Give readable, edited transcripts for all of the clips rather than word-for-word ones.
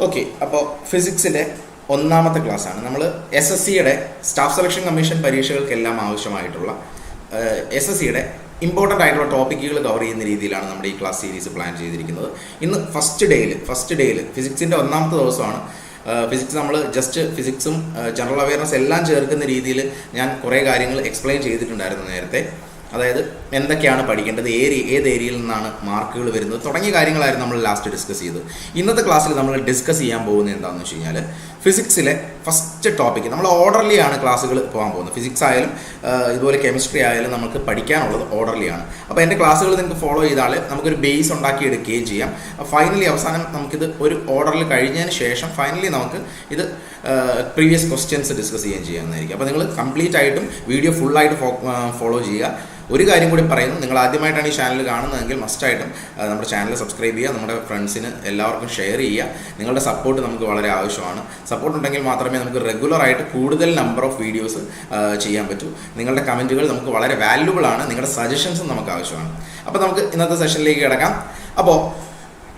Okay, അപ്പോൾ ഫിസിക്സിൻ്റെ ഒന്നാമത്തെ ക്ലാസ്സാണ്. നമ്മൾ എസ് എസ് സിയുടെ സ്റ്റാഫ് സെലക്ഷൻ കമ്മീഷൻ പരീക്ഷകൾക്കെല്ലാം ആവശ്യമായിട്ടുള്ള SSCയുടെ ഇമ്പോർട്ടൻ്റ് ആയിട്ടുള്ള ടോപ്പിക്കുകൾ കവർ ചെയ്യുന്ന രീതിയിലാണ് നമ്മുടെ ഈ ക്ലാസ് സീരീസ് പ്ലാൻ ചെയ്തിരിക്കുന്നത്. ഇന്ന് ഫസ്റ്റ് ഡേയിൽ ഫിസിക്സിൻ്റെ ഒന്നാമത്തെ ദിവസമാണ്. ഫിസിക്സ് നമ്മൾ ജസ്റ്റ് ഫിസിക്സും ജനറൽ അവയർനെസ് എല്ലാം ചേർക്കുന്ന രീതിയിൽ ഞാൻ കുറേ കാര്യങ്ങൾ എക്സ്പ്ലെയിൻ ചെയ്തിട്ടുണ്ടായിരുന്നു നേരത്തെ. അതായത് എന്തൊക്കെയാണ് പഠിക്കേണ്ടത്, ഏത് ഏരിയയിൽ നിന്നാണ് മാർക്കുകൾ വരുന്നത് തുടങ്ങിയ കാര്യങ്ങളായിരുന്നു നമ്മൾ ലാസ്റ്റ് ഡിസ്കസ് ചെയ്തത്. ഇന്നത്തെ ക്ലാസ്സിൽ നമ്മൾ ഡിസ്കസ് ചെയ്യാൻ പോകുന്നത് എന്താണെന്ന് വെച്ച് കഴിഞ്ഞാൽ ഫിസിക്സിലെ ഫസ്റ്റ് ടോപ്പിക്ക്. നമ്മൾ ഓർഡർലിയാണ് ക്ലാസ്സുകൾ പോകാൻ പോകുന്നത്. ഫിസിക്സ് ആയാലും ഇതുപോലെ കെമിസ്ട്രി ആയാലും നമുക്ക് പഠിക്കാനുള്ളത് ഓർഡർലിയാണ്. അപ്പോൾ എൻ്റെ ക്ലാസ്സുകൾ നിങ്ങൾക്ക് ഫോളോ ചെയ്താൽ നമുക്കൊരു ബേസ് ഉണ്ടാക്കിയെടുക്കുകയും ചെയ്യാം. ഫൈനലി അവസാനം നമുക്കിത് ഒരു ഓർഡറിൽ കഴിഞ്ഞതിന് ശേഷം ഫൈനലി നമുക്ക് ഇത് പ്രീവിയസ് ക്വസ്റ്റ്യൻസ് ഡിസ്കസ് ചെയ്യാവുന്നതായിരിക്കും. അപ്പോൾ നിങ്ങൾ കംപ്ലീറ്റ് ആയിട്ടും വീഡിയോ ഫുള്ളായിട്ട് ഫോളോ ചെയ്യുക. ഒരു കാര്യം കൂടി പറയുന്നു, നിങ്ങൾ ആദ്യമായിട്ടാണ് ഈ ചാനൽ കാണുന്നതെങ്കിൽ മസ്റ്റായിട്ടും നമ്മുടെ ചാനൽ സബ്സ്ക്രൈബ് ചെയ്യുക, നമ്മുടെ ഫ്രണ്ട്സിന് എല്ലാവർക്കും ഷെയർ ചെയ്യുക. നിങ്ങളുടെ സപ്പോർട്ട് നമുക്ക് വളരെ ആവശ്യമാണ്. സപ്പോർട്ട് ഉണ്ടെങ്കിൽ മാത്രമേ നമുക്ക് റെഗുലറായിട്ട് കൂടുതൽ നമ്പർ ഓഫ് വീഡിയോസ് ചെയ്യാൻ പറ്റൂ. നിങ്ങളുടെ കമൻറ്റുകൾ നമുക്ക് വളരെ വാല്യുബിൾ ആണ്, നിങ്ങളുടെ സജഷൻസും നമുക്ക് ആവശ്യമാണ്. അപ്പോൾ നമുക്ക് ഇന്നത്തെ സെഷനിലേക്ക് കിടക്കാം. അപ്പോൾ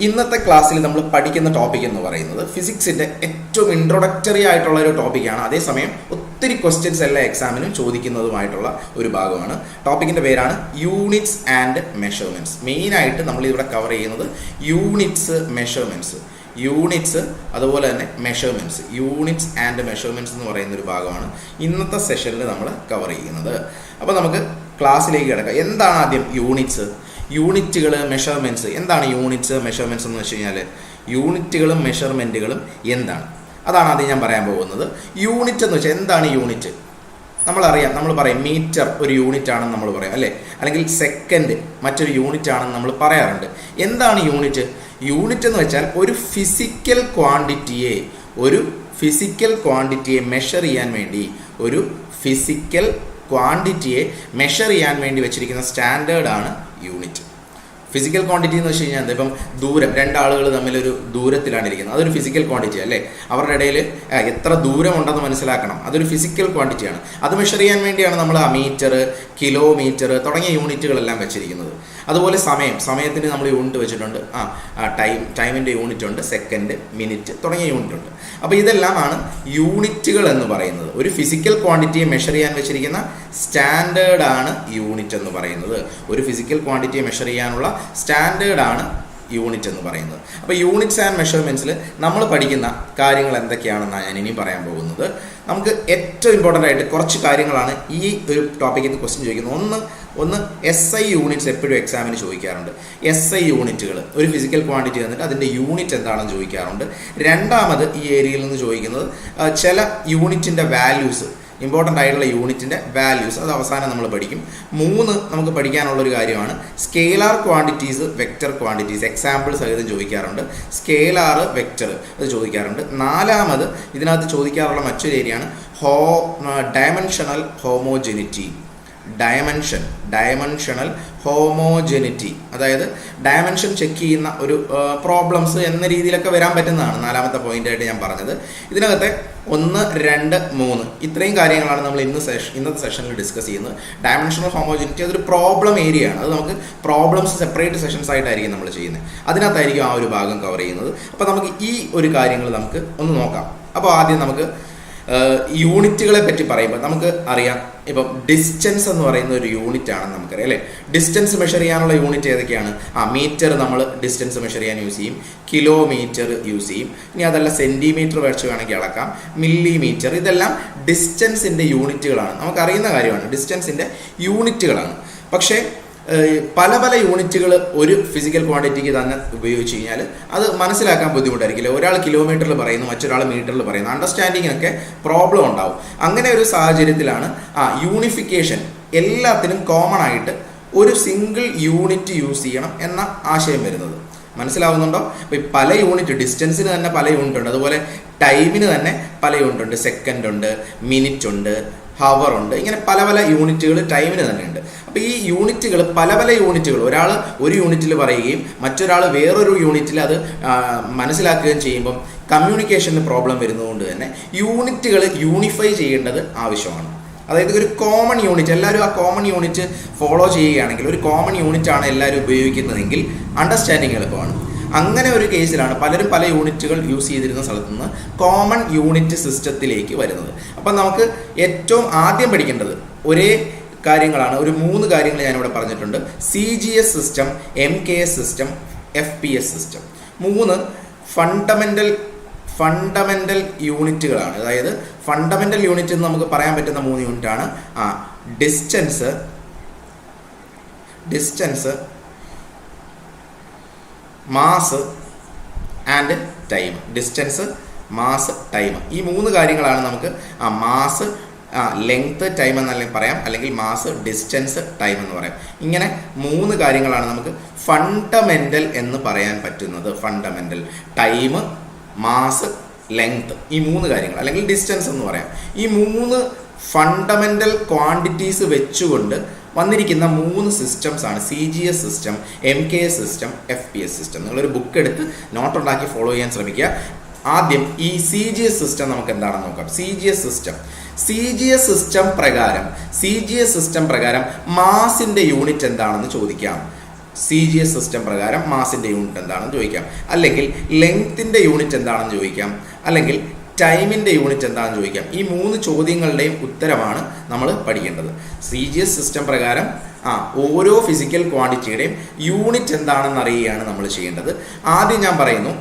ഇന്നത്തെ ക്ലാസ്സിൽ നമ്മൾ പഠിക്കുന്ന ടോപ്പിക് എന്ന് പറയുന്നത് ഫിസിക്സിൻ്റെ ഏറ്റവും ഇൻട്രൊഡക്ടറി ആയിട്ടുള്ള ഒരു ടോപ്പിക്കാണ്. അതേസമയം ഒത്തിരി ക്വസ്റ്റ്യൻസ് എല്ലാ എക്സാമിനും ചോദിക്കുന്നതുമായിട്ടുള്ള ഒരു ഭാഗമാണ്. ടോപ്പിക്കിൻ്റെ പേരാണ് യൂണിറ്റ്സ് ആൻഡ് മെഷർമെൻറ്റ്സ്. മെയിനായിട്ട് നമ്മളിവിടെ കവർ ചെയ്യുന്നത് യൂണിറ്റ്സ് അതുപോലെ തന്നെ മെഷർമെൻറ്റ്സ്. യൂണിറ്റ്സ് ആൻഡ് മെഷർമെൻറ്റ്സ് എന്ന് പറയുന്ന ഒരു ഭാഗമാണ് ഇന്നത്തെ സെഷനിൽ നമ്മൾ കവർ ചെയ്യുന്നത്. അപ്പോൾ നമുക്ക് ക്ലാസ്സിലേക്ക് കിടക്കാം. എന്താണ് ആദ്യം യൂണിറ്റുകൾ, മെഷർമെൻറ്റ്സ്? എന്താണ് യൂണിറ്റ്സ്, മെഷർമെൻറ്റ്സ് എന്ന് വെച്ച് കഴിഞ്ഞാൽ യൂണിറ്റുകളും മെഷർമെൻറ്റുകളും എന്താണ്, അതാണ് ആദ്യം ഞാൻ പറയാൻ പോകുന്നത്. യൂണിറ്റ് എന്ന് വെച്ചാൽ എന്താണ് യൂണിറ്റ്? നമ്മൾ പറയും മീറ്റർ ഒരു യൂണിറ്റ് ആണെന്ന് നമ്മൾ പറയും, അല്ലേ? അല്ലെങ്കിൽ സെക്കൻഡ് മറ്റൊരു യൂണിറ്റ് ആണെന്ന് നമ്മൾ പറയാറുണ്ട്. എന്താണ് യൂണിറ്റ്? യൂണിറ്റ് എന്ന് വെച്ചാൽ ഒരു ഫിസിക്കൽ ക്വാണ്ടിറ്റിയെ മെഷർ ചെയ്യാൻ വേണ്ടി വെച്ചിരിക്കുന്ന സ്റ്റാൻഡേർഡാണ് യൂണിറ്റ്. ഫിസിക്കൽ ക്വാണ്ടിറ്റി എന്ന് വെച്ച് കഴിഞ്ഞാൽ ഇപ്പം ദൂരം, രണ്ടാളുകൾ തമ്മിലൊരു ദൂരത്തിലാണ് ഇരിക്കുന്നത്, അതൊരു ഫിസിക്കൽ ക്വാണ്ടിറ്റി അല്ലേ? അവരുടെ ഇടയിൽ എത്ര ദൂരമുണ്ടെന്ന് മനസ്സിലാക്കണം, അതൊരു ഫിസിക്കൽ ക്വാണ്ടിറ്റിയാണ്. അത് മെഷർ ചെയ്യാൻ വേണ്ടിയാണ് നമ്മൾ മീറ്റർ, കിലോമീറ്റർ തുടങ്ങിയ യൂണിറ്റുകളെല്ലാം വെച്ചിരിക്കുന്നത്. അതുപോലെ സമയത്തിന് നമ്മൾ യൂണിറ്റ് വെച്ചിട്ടുണ്ട്. ടൈമിൻ്റെ യൂണിറ്റ് ഉണ്ട്, സെക്കൻഡ്, മിനിറ്റ് തുടങ്ങിയ യൂണിറ്റ് ഉണ്ട്. അപ്പോൾ ഇതെല്ലാമാണ് യൂണിറ്റുകൾ എന്ന് പറയുന്നത്. ഒരു ഫിസിക്കൽ ക്വാണ്ടിറ്റിയെ മെഷർ ചെയ്യാൻ വെച്ചിരിക്കുന്ന സ്റ്റാൻഡേർഡാണ് യൂണിറ്റ് എന്ന് പറയുന്നത്. ഒരു ഫിസിക്കൽ ക്വാണ്ടിറ്റിയെ മെഷർ ചെയ്യാനുള്ള സ്റ്റാൻഡേർഡാണ് യൂണിറ്റ് എന്ന് പറയുന്നത്. അപ്പോൾ യൂണിറ്റ്സ് ആൻഡ് മെഷർമെൻറ്റ്സിൽ നമ്മൾ പഠിക്കുന്ന കാര്യങ്ങൾ എന്തൊക്കെയാണെന്നാണ് ഞാൻ ഇനിയും പറയാൻ പോകുന്നത്. നമുക്ക് ഏറ്റവും ഇമ്പോർട്ടൻ്റ് ആയിട്ട് കുറച്ച് കാര്യങ്ങളാണ് ഈ ഒരു ടോപ്പിക്കിൽ നിന്ന് ക്വസ്റ്റ്യൻ ചോദിക്കുന്നത്. ഒന്ന് SI യൂണിറ്റ്സ് എപ്പോഴും എക്സാമിന് ചോദിക്കാറുണ്ട്. SI യൂണിറ്റുകൾ, ഒരു ഫിസിക്കൽ ക്വാണ്ടിറ്റി തന്നിട്ട് അതിൻ്റെ യൂണിറ്റ് എന്താണെന്ന് ചോദിക്കാറുണ്ട്. രണ്ടാമത് ഈ ഏരിയയിൽ നിന്ന് ചോദിക്കുന്നത് ചില യൂണിറ്റിൻ്റെ വാല്യൂസ്, ഇമ്പോർട്ടൻ്റ് ആയിട്ടുള്ള യൂണിറ്റിൻ്റെ വാല്യൂസ്, അത് അവസാനം നമ്മൾ പഠിക്കും. 3 നമുക്ക് പഠിക്കാനുള്ളൊരു കാര്യമാണ് scalar quantities, vector quantities. Example സഹിതം ചോദിക്കാറുണ്ട്. സ്കെയിലാർ, വെക്റ്റർ അത് ചോദിക്കാറുണ്ട്. 4ാമത് ഇതിനകത്ത് ചോദിക്കാറുള്ള മറ്റൊരു ഏരിയയാണ് ഡയമെൻഷണൽ ഹോമോജെനിറ്റി. അതായത് ഡയമെൻഷൻ ചെക്ക് ചെയ്യുന്ന ഒരു പ്രോബ്ലംസ് എന്ന രീതിയിലൊക്കെ വരാൻ പറ്റുന്നതാണ് 4ാമത്തെ പോയിന്റായിട്ട് ഞാൻ പറഞ്ഞത്. ഇതിനകത്തെ 1, 2, 3 ഇത്രയും കാര്യങ്ങളാണ് നമ്മൾ ഇന്നത്തെ സെഷനിൽ ഡിസ്കസ് ചെയ്യുന്നത്. ഡയമെൻഷണൽ ഹോമോജെനിറ്റി അതൊരു പ്രോബ്ലം ഏരിയയാണ്. അത് നമുക്ക് പ്രോബ്ലംസ് സെപ്പറേറ്റ് സെഷൻസ് ആയിട്ടായിരിക്കും നമ്മൾ ചെയ്യുന്നത്. അതിനകത്തായിരിക്കും ആ ഒരു ഭാഗം കവർ ചെയ്യുന്നത്. അപ്പോൾ നമുക്ക് ഈ ഒരു കാര്യങ്ങൾ നമുക്ക് ഒന്ന് നോക്കാം. അപ്പോൾ ആദ്യം നമുക്ക് യൂണിറ്റുകളെ പറ്റി പറയുമ്പോൾ നമുക്ക് അറിയാം, ഇപ്പം ഡിസ്റ്റൻസ് എന്ന് പറയുന്ന ഒരു യൂണിറ്റ് ആണെന്ന് നമുക്കറിയാം, അല്ലേ? ഡിസ്റ്റൻസ് മെഷർ ചെയ്യാനുള്ള യൂണിറ്റ് ഏതൊക്കെയാണ്? മീറ്റർ നമ്മൾ ഡിസ്റ്റൻസ് മെഷർ ചെയ്യാൻ യൂസ് ചെയ്യും, കിലോമീറ്റർ യൂസ് ചെയ്യും. ഇനി അതല്ല സെൻറ്റിമീറ്റർ വെച്ച് വേണമെങ്കിൽ അളക്കാം, മില്ലിമീറ്റർ. ഇതെല്ലാം ഡിസ്റ്റൻസിൻ്റെ യൂണിറ്റുകളാണ്, നമുക്കറിയുന്ന കാര്യമാണ്, ഡിസ്റ്റൻസിൻ്റെ യൂണിറ്റുകളാണ്. പക്ഷേ പല യൂണിറ്റുകൾ ഒരു ഫിസിക്കൽ ക്വാണ്ടിറ്റിക്ക് തന്നെ ഉപയോഗിച്ച് കഴിഞ്ഞാൽ അത് മനസ്സിലാക്കാൻ ബുദ്ധിമുട്ടായിരിക്കില്ല. ഒരാൾ കിലോമീറ്ററിൽ പറയുന്നു, മറ്റൊരാൾ മീറ്ററിൽ പറയുന്നു, അണ്ടർസ്റ്റാൻഡിങ്ങിനൊക്കെ പ്രോബ്ലം ഉണ്ടാവും. അങ്ങനെ ഒരു സാഹചര്യത്തിലാണ് യൂണിഫിക്കേഷൻ, എല്ലാത്തിനും കോമൺ ആയിട്ട് ഒരു സിംഗിൾ യൂണിറ്റ് യൂസ് ചെയ്യണം എന്ന ആശയം വരുന്നത്. മനസ്സിലാവുന്നുണ്ടോ? അപ്പോൾ പല യൂണിറ്റ്, ഡിസ്റ്റൻസിന് തന്നെ പല യൂണിറ്റ് ഉണ്ട്, അതുപോലെ ടൈമിന് തന്നെ പല യൂണിറ്റ് ഉണ്ട്. സെക്കൻഡ് ഉണ്ട്, മിനിറ്റ് ഉണ്ട്, ഹവർ ഉണ്ട്. ഇങ്ങനെ പല യൂണിറ്റുകൾ ടൈമിന് തന്നെ ഉണ്ട്. അപ്പോൾ ഈ യൂണിറ്റുകൾ പല യൂണിറ്റുകൾ ഒരാൾ ഒരു യൂണിറ്റിൽ പറയുകയും മറ്റൊരാൾ വേറൊരു യൂണിറ്റിൽ അത് മനസ്സിലാക്കുകയും ചെയ്യുമ്പം കമ്മ്യൂണിക്കേഷന് പ്രോബ്ലം വരുന്നതുകൊണ്ട് തന്നെ യൂണിറ്റുകൾ യൂണിഫൈ ചെയ്യേണ്ടത് ആവശ്യമാണ്. അതായത് ഒരു കോമൺ യൂണിറ്റ്, എല്ലാവരും ആ കോമൺ യൂണിറ്റ് ഫോളോ ചെയ്യുകയാണെങ്കിൽ, ഒരു കോമൺ യൂണിറ്റ് ആണ് എല്ലാവരും ഉപയോഗിക്കുന്നതെങ്കിൽ അണ്ടർസ്റ്റാൻഡിങ് എളുപ്പമാണ്. അങ്ങനെ ഒരു കേസിലാണ് പലരും പല യൂണിറ്റുകൾ യൂസ് ചെയ്തിരുന്ന സ്ഥലത്ത് നിന്ന് കോമൺ യൂണിറ്റ് സിസ്റ്റത്തിലേക്ക് വരുന്നത്. അപ്പം നമുക്ക് ഏറ്റവും ആദ്യം പഠിക്കേണ്ടത് ഒരേ കാര്യങ്ങളാണ്. ഒരു 3 കാര്യങ്ങൾ ഞാനിവിടെ പറഞ്ഞിട്ടുണ്ട്. CGS system, MKS system, FPS system. 3 fundamental യൂണിറ്റുകളാണ്. അതായത് ഫണ്ടമെൻ്റൽ യൂണിറ്റ് എന്ന് നമുക്ക് പറയാൻ പറ്റുന്ന 3 യൂണിറ്റാണ് distance, mass and time. Distance, mass, time. ഈ 3 കാര്യങ്ങളാണ് നമുക്ക് മാസ്, ലെങ്ത്, ടൈം എന്നല്ലെങ്കിൽ പറയാം, അല്ലെങ്കിൽ മാസ്, ഡിസ്റ്റൻസ്, ടൈം എന്ന് പറയാം. ഇങ്ങനെ 3 കാര്യങ്ങളാണ് നമുക്ക് ഫണ്ടമെൻ്റൽ എന്ന് പറയാൻ പറ്റുന്നത്. ഫണ്ടമെൻ്റൽ, ടൈം, മാസ്, ലെങ്ത്, ഈ 3 കാര്യങ്ങൾ, അല്ലെങ്കിൽ ഡിസ്റ്റൻസ് എന്ന് പറയാം. ഈ 3 ഫണ്ടമെൻ്റൽ ക്വാണ്ടിറ്റീസ് വെച്ചുകൊണ്ട് വന്നിരിക്കുന്ന 3 സിസ്റ്റംസ് ആണ് CGS system, MKS system, FPS system. നിങ്ങളൊരു ബുക്ക് എടുത്ത് നോട്ട് ഉണ്ടാക്കി ഫോളോ ചെയ്യാൻ ശ്രമിക്കുക. ആദ്യം ഈ CGS സിസ്റ്റം നമുക്ക് എന്താണെന്ന് നോക്കാം. CGS സിസ്റ്റം പ്രകാരം മാസിൻ്റെ യൂണിറ്റ് എന്താണെന്ന് ചോദിക്കാം. CGS സിസ്റ്റം പ്രകാരം മാസിൻ്റെ യൂണിറ്റ് എന്താണെന്ന് ചോദിക്കാം, അല്ലെങ്കിൽ ലെങ്ത്തിൻ്റെ യൂണിറ്റ് എന്താണെന്ന് ചോദിക്കാം, അല്ലെങ്കിൽ ടൈമിൻ്റെ യൂണിറ്റ് എന്താണെന്ന് ചോദിക്കാം. ഈ 3 ചോദ്യങ്ങളുടെയും ഉത്തരമാണ് നമ്മൾ പഠിക്കേണ്ടത്. CGS സിസ്റ്റം പ്രകാരം ഓരോ ഫിസിക്കൽ ക്വാണ്ടിറ്റിയുടെയും യൂണിറ്റ് എന്താണെന്ന് അറിയുകയാണ് നമ്മൾ ചെയ്യേണ്ടത്. ആദ്യം ഞാൻ പറയുന്നു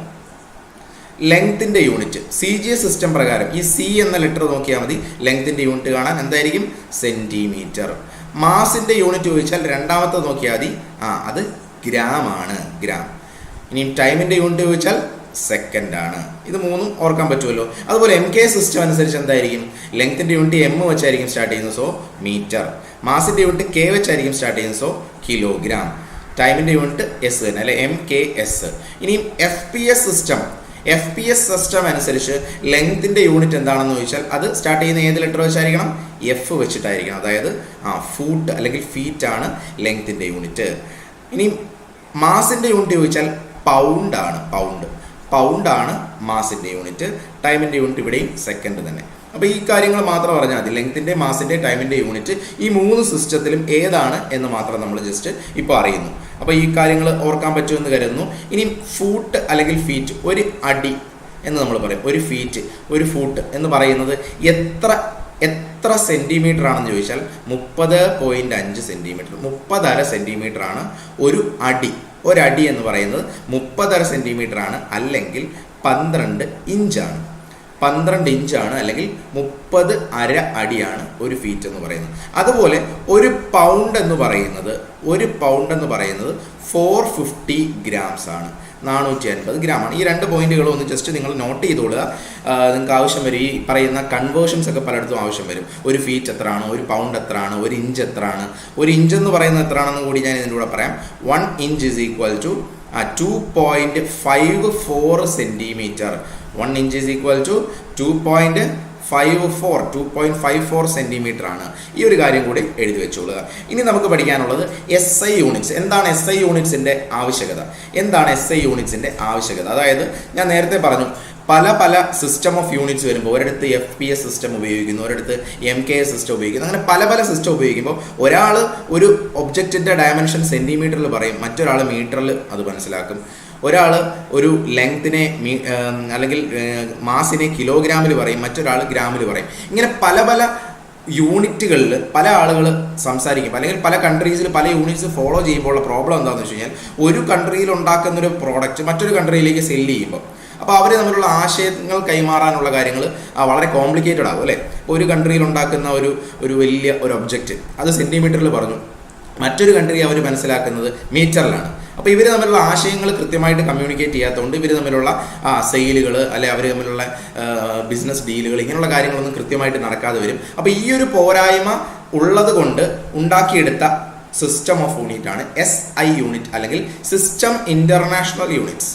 ലെങ്ത്തിൻ്റെ യൂണിറ്റ്. CGS സിസ്റ്റം പ്രകാരം ഈ C എന്ന ലെറ്റർ നോക്കിയാൽ മതി ലെങ്ത്തിൻ്റെ യൂണിറ്റ് കാണാൻ. എന്തായിരിക്കും? സെൻറ്റിമീറ്റർ. മാസിൻ്റെ യൂണിറ്റ് ചോദിച്ചാൽ രണ്ടാമത്തെ നോക്കിയാൽ മതി, അത് ഗ്രാം ആണ്, ഗ്രാം. ഇനി ടൈമിൻ്റെ യൂണിറ്റ് ചോദിച്ചാൽ സെക്കൻഡ് ആണ്. ഇത് 3 ഓർക്കാൻ പറ്റുമല്ലോ. അതുപോലെ MKS സിസ്റ്റം അനുസരിച്ച് എന്തായിരിക്കും? ലെങ്ത്തിൻ്റെ യൂണിറ്റ് M വെച്ചായിരിക്കും സ്റ്റാർട്ട് ചെയ്യുന്നത്, സോ മീറ്റർ. മാസിൻ്റെ യൂണിറ്റ് K വെച്ചായിരിക്കും സ്റ്റാർട്ട് ചെയ്യുന്നത്, സോ കിലോഗ്രാം. ടൈമിൻ്റെ യൂണിറ്റ് S തന്നെ, അല്ലെ, MKS. ഇനി FPS സിസ്റ്റം അനുസരിച്ച് ലെങ്ത്തിൻ്റെ യൂണിറ്റ് എന്താണെന്ന് ചോദിച്ചാൽ അത് സ്റ്റാർട്ട് ചെയ്യുന്ന ഏത് ലെറ്റർ വെച്ചായിരിക്കണം? F വെച്ചിട്ടായിരിക്കണം. അതായത് ഫൂട്ട് അല്ലെങ്കിൽ ഫീറ്റ് ആണ് ലെങ്ത്തിൻ്റെ യൂണിറ്റ്. ഇനി മാസിൻ്റെ യൂണിറ്റ് ചോദിച്ചാൽ പൗണ്ടാണ് മാസിൻ്റെ യൂണിറ്റ്. ടൈമിൻ്റെ യൂണിറ്റ് ഇവിടെയും സെക്കൻഡ് തന്നെ. അപ്പോൾ ഈ കാര്യങ്ങൾ മാത്രം പറഞ്ഞാൽ മതി. ലെങ്ത്തിൻ്റെ, മാസിൻ്റെ, ടൈമിൻ്റെ യൂണിറ്റ് ഈ 3 സിസ്റ്റത്തിലും ഏതാണ് എന്ന് മാത്രം നമ്മൾ ജസ്റ്റ് ഇപ്പോൾ അറിയുന്നു. അപ്പോൾ ഈ കാര്യങ്ങൾ ഓർക്കാൻ പറ്റുമെന്ന് കരുതുന്നു. ഇനി ഫൂട്ട് അല്ലെങ്കിൽ ഫീറ്റ്, ഒരു അടി എന്ന് നമ്മൾ പറയും. ഒരു ഫൂട്ട് എന്ന് പറയുന്നത് എത്ര സെൻറ്റിമീറ്റർ ആണെന്ന് ചോദിച്ചാൽ 30.5 സെൻറ്റിമീറ്റർ. 30.5 സെൻറ്റിമീറ്റർ ആണ് ഒരു അടി. ഒരടി എന്ന് പറയുന്നത് 30.5 സെൻറ്റിമീറ്റർ ആണ്, അല്ലെങ്കിൽ 12 ഇഞ്ചാണ്. 12 ഇഞ്ചാണ്, അല്ലെങ്കിൽ 30.5 അടിയാണ് ഒരു ഫീറ്റ് എന്ന് പറയുന്നത്. അതുപോലെ ഒരു പൗണ്ട് എന്ന് പറയുന്നത് 450 ഗ്രാംസ് ആണ്, 450 ഗ്രാമാണ്. ഈ 2 പോയിന്റുകളും ഒന്ന് ജസ്റ്റ് നിങ്ങൾ നോട്ട് ചെയ്തോളുക. നിങ്ങൾക്ക് ആവശ്യം വരും. ഈ പറയുന്ന കൺവേർഷൻസ് ഒക്കെ പലയിടത്തും ആവശ്യം വരും. ഒരു ഫീറ്റ് എത്രയാണ്, ഒരു പൗണ്ട് എത്രയാണ്, ഒരു ഇഞ്ച് എത്രയാണ്. ഒരു ഇഞ്ച് എന്ന് പറയുന്നത് എത്രയാണെന്ന് കൂടി ഞാൻ ഇതിൻ്റെ കൂടെ പറയാം. 1 inch is equal to 2.54 centimetre. 1 inch is equal to 2.54 centimetre ആണ്. ഈ ഒരു കാര്യം കൂടി എഴുതി വെച്ചോളുക. ഇനി നമുക്ക് പഠിക്കാനുള്ളത് SI യൂണിറ്റ്സ്. എന്താണ് SI യൂണിറ്റ്സിൻ്റെ ആവശ്യകത? അതായത് ഞാൻ നേരത്തെ പറഞ്ഞു, പല സിസ്റ്റം ഓഫ് യൂണിറ്റ്സ് വരുമ്പോൾ ഒരിടത്ത് FPS സിസ്റ്റം ഉപയോഗിക്കുന്നു, ഒരിടത്ത് MKS സിസ്റ്റം ഉപയോഗിക്കുന്നു. അങ്ങനെ പല സിസ്റ്റം ഉപയോഗിക്കുമ്പോൾ ഒരാൾ ഒരു ഒബ്ജക്റ്റിൻ്റെ ഡയമെൻഷൻ സെൻറ്റിമീറ്ററിൽ പറയും, മറ്റൊരാൾ മീറ്ററിൽ അത് മനസ്സിലാക്കും. ഒരാൾ ഒരു ലെങ്ത്തിനെ അല്ലെങ്കിൽ മാസിനെ കിലോഗ്രാമിൽ പറയും, മറ്റൊരാൾ ഗ്രാമിൽ പറയും. ഇങ്ങനെ പല യൂണിറ്റുകളിൽ പല ആളുകൾ സംസാരിക്കും, അല്ലെങ്കിൽ പല കൺട്രീസിൽ പല യൂണിറ്റ്സ് ഫോളോ ചെയ്യുമ്പോൾ ഉള്ള പ്രോബ്ലം എന്താണെന്ന് വെച്ച് കഴിഞ്ഞാൽ, ഒരു കൺട്രിയിൽ ഉണ്ടാക്കുന്നൊരു പ്രോഡക്റ്റ് മറ്റൊരു കൺട്രിയിലേക്ക് സെല്ല് ചെയ്യുമ്പോൾ അപ്പോൾ അവർ തമ്മിലുള്ള ആശയങ്ങൾ കൈമാറാനുള്ള കാര്യങ്ങൾ വളരെ കോംപ്ലിക്കേറ്റഡ് ആകും, അല്ലേ? ഒരു കൺട്രിയിൽ ഉണ്ടാക്കുന്ന ഒരു വലിയ ഒരു ഒബ്ജക്റ്റ് അത് സെൻറ്റിമീറ്ററിൽ പറഞ്ഞു, മറ്റൊരു കൺട്രി അവർ മനസ്സിലാക്കുന്നത് മീറ്ററിലാണ്. അപ്പോൾ ഇവർ തമ്മിലുള്ള ആശയങ്ങൾ കൃത്യമായിട്ട് കമ്മ്യൂണിക്കേറ്റ് ചെയ്യാത്തതുകൊണ്ട് ഇവർ തമ്മിലുള്ള സെയിലുകൾ, അല്ലെ അവർ തമ്മിലുള്ള ബിസിനസ് ഡീലുകൾ, ഇങ്ങനെയുള്ള കാര്യങ്ങളൊന്നും കൃത്യമായിട്ട് നടക്കാതെ വരും. അപ്പോൾ ഈ ഒരു പോരായ്മ ഉള്ളത് കൊണ്ട് ഉണ്ടാക്കിയെടുത്ത സിസ്റ്റം ഓഫ് യൂണിറ്റ് ആണ് SI യൂണിറ്റ്, അല്ലെങ്കിൽ system international units.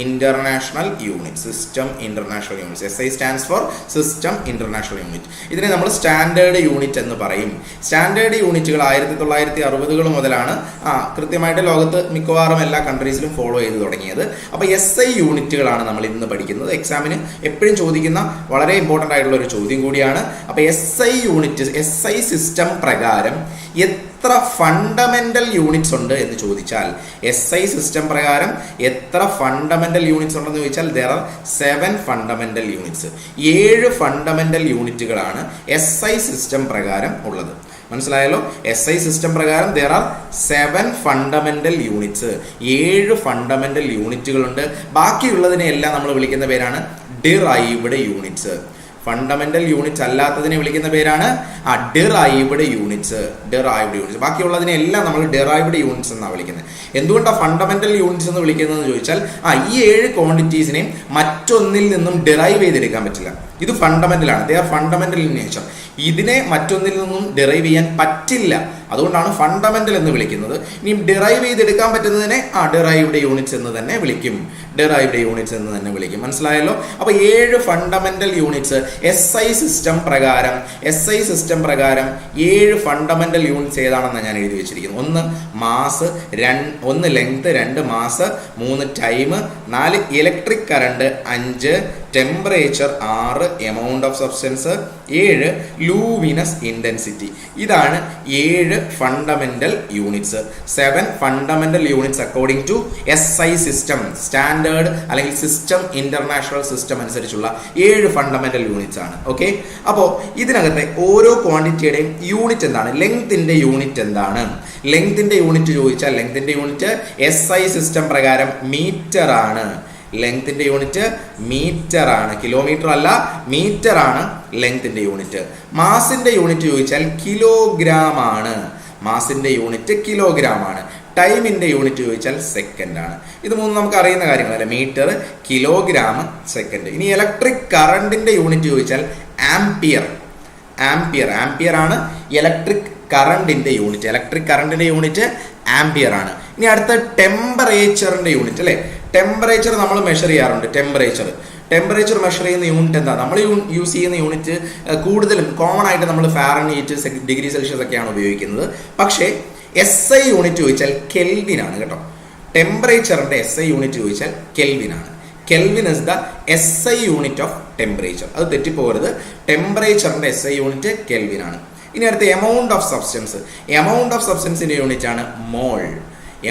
International unit. System international unit. SI stands for system international unit. ഇതിനെ നമ്മൾ സ്റ്റാൻഡേർഡ് യൂണിറ്റ് എന്ന് പറയും. സ്റ്റാൻഡേർഡ് യൂണിറ്റുകൾ 1960 മുതലാണ് കൃത്യമായിട്ട് ലോകത്ത് മിക്കവാറും എല്ലാ കൺട്രീസിലും ഫോളോ ചെയ്ത് തുടങ്ങിയത്. അപ്പോൾ SI യൂണിറ്റുകളാണ് നമ്മൾ ഇന്ന് പഠിക്കുന്നത്. എക്സാമിന് എപ്പോഴും ചോദിക്കുന്ന വളരെ ഇമ്പോർട്ടൻ്റ് ആയിട്ടുള്ള ഒരു ചോദ്യം കൂടിയാണ്. അപ്പോൾ SI യൂണിറ്റ്, SI സിസ്റ്റം പ്രകാരം എത്ര ഫണ്ടമെന്റൽ യൂണിറ്റ്സ് ഉണ്ട് എന്ന് ചോദിച്ചാൽ, SI സിസ്റ്റം പ്രകാരം എത്ര ഫണ്ടമെന്റൽ യൂണിറ്റ്സ് ഉണ്ടെന്ന് ചോദിച്ചാൽ there are 7 fundamental units. 7 fundamental യൂണിറ്റുകളാണ് SI സിസ്റ്റം പ്രകാരം ഉള്ളത്. മനസ്സിലായല്ലോ? SI സിസ്റ്റം പ്രകാരം there are 7 fundamental units. 7 fundamental യൂണിറ്റുകളുണ്ട്. ബാക്കിയുള്ളതിനെയെല്ലാം നമ്മൾ വിളിക്കുന്ന പേരാണ് ഡിറൈവ്ഡ് യൂണിറ്റ്സ്. ഫണ്ടമെന്റൽ യൂണിറ്റ്സ് അല്ലാത്തതിനെ വിളിക്കുന്ന പേരാണ് ഡിറൈവ്ഡ് യൂണിറ്റ്സ്. ബാക്കിയുള്ളതിനെ എല്ലാം നമ്മൾ ഡിറൈവ്ഡ് യൂണിറ്റ്സ് എന്നാണ് വിളിക്കുന്നത്. എന്തുകൊണ്ടാണ് ഫണ്ടമെന്റൽ യൂണിറ്റ്സ് എന്ന് വിളിക്കുന്നതെന്ന് ചോദിച്ചാൽ, ഈ 7 ക്വാണ്ടിറ്റീസിനെയും മറ്റൊന്നിൽ നിന്നും ഡിറൈവ് ചെയ്തെടുക്കാൻ പറ്റില്ല. ഇത് ഫണ്ടമെന്റൽ ആണ്. They are fundamental in nature. ഇതിനെ മറ്റൊന്നിൽ നിന്നും ഡിറൈവ് ചെയ്യാൻ പറ്റില്ല. അതുകൊണ്ടാണ് ഫണ്ടമെന്റൽ എന്ന് വിളിക്കുന്നത്. ഇനി ഡിറൈവ് ചെയ്തെടുക്കാൻ പറ്റുന്നതിനെ ഡിറൈവ്ഡ് യൂണിറ്റ്സ് എന്ന് തന്നെ വിളിക്കും. ഡിറൈവ്ഡ് യൂണിറ്റ്സ് എന്ന് തന്നെ വിളിക്കും. മനസ്സിലായല്ലോ? അപ്പോൾ 7 ഫണ്ടമെന്റൽ യൂണിറ്റ്സ് SI സിസ്റ്റം പ്രകാരം 7 ഫണ്ടമെന്റൽ യൂണിറ്റ്സ് ഏതാണെന്ന് ഞാൻ എഴുതി വെച്ചിരിക്കുന്നു. 1 mass, 1 length, 2 mass, 3 time, 4 electric current, 5 temperature, 6 amount of substance, 7 luminous intensity. ഇതാണ് 7 fundamental units. 7 fundamental units according to SI system, standard അല്ലെങ്കിൽ സിസ്റ്റം ഇന്റർനാഷണൽ സിസ്റ്റം അനുസരിച്ചുള്ള 7 ഫണ്ടമെന്റൽ യൂണിറ്റ്സ് ആണ്. Okay, അപ്പോൾ ഇതിനകത്തെ ഓരോ ക്വാണ്ടിറ്റിയുടെയും യൂണിറ്റ് എന്താണ്? ലെങ്ത്തിന്റെ യൂണിറ്റ് എന്താണ്? ലെങ്ത്തിന്റെ യൂണിറ്റ് ചോദിച്ചാൽ ലെങ്ത്തിന്റെ യൂണിറ്റ് SI സിസ്റ്റം പ്രകാരം മീറ്റർ ആണ്. ലെങ്ത്തിന്റെ യൂണിറ്റ് മീറ്റർ ആണ്, കിലോമീറ്റർ അല്ല, മീറ്റർ ആണ് ലെങ്ത്തിന്റെ യൂണിറ്റ്. മാസിന്റെ യൂണിറ്റ് ചോദിച്ചാൽ കിലോഗ്രാം ആണ്. മാസിന്റെ യൂണിറ്റ് കിലോഗ്രാം ആണ്. ടൈമിന്റെ യൂണിറ്റ് ചോദിച്ചാൽ സെക്കൻഡ് ആണ്. ഇത് മൂന്നും നമുക്ക് അറിയുന്ന കാര്യങ്ങളല്ലേ, മീറ്റർ, കിലോഗ്രാം, സെക്കൻഡ്. ഇനി ഇലക്ട്രിക് കറണ്ടിന്റെ യൂണിറ്റ് ചോദിച്ചാൽ ആംപിയർ. ആംപിയർ ആണ് ഇലക്ട്രിക് കറണ്ടിന്റെ യൂണിറ്റ്. ഇലക്ട്രിക് കറണ്ടിന്റെ യൂണിറ്റ് ആംപിയർ ആണ്. ഇനി അടുത്ത ടെമ്പറേച്ചറിന്റെ യൂണിറ്റ് അല്ലേ. ടെമ്പറേച്ചർ നമ്മൾ മെഷർ ചെയ്യാറുണ്ട്. ടെമ്പറേച്ചർ മെഷർ ചെയ്യുന്ന യൂണിറ്റ് എന്താ? നമ്മൾ യൂസ് ചെയ്യുന്ന യൂണിറ്റ് കൂടുതലും കോമൺ ആയിട്ട് നമ്മൾ ഫാരൻഹീറ്റ്, ഡിഗ്രി സെൽഷ്യസ് ഒക്കെയാണ് ഉപയോഗിക്കുന്നത്. പക്ഷേ SI യൂണിറ്റ് ചോദിച്ചാൽ കെൽവിൻ ആണ് കേട്ടോ. ടെമ്പറേച്ചറിന്റെ SI യൂണിറ്റ് ചോദിച്ചാൽ കെൽവിൻ ആണ്. Kelvin is the SI unit of temperature. അത് തെറ്റിപ്പോകരുത്. ടെമ്പറേച്ചറിന്റെ SI യൂണിറ്റ് കെൽവിൻ ആണ്. ഇനി അടുത്ത amount of substance. Amount of സബ്സ്റ്റൻസിന്റെ യൂണിറ്റ് ആണ് മോൾ.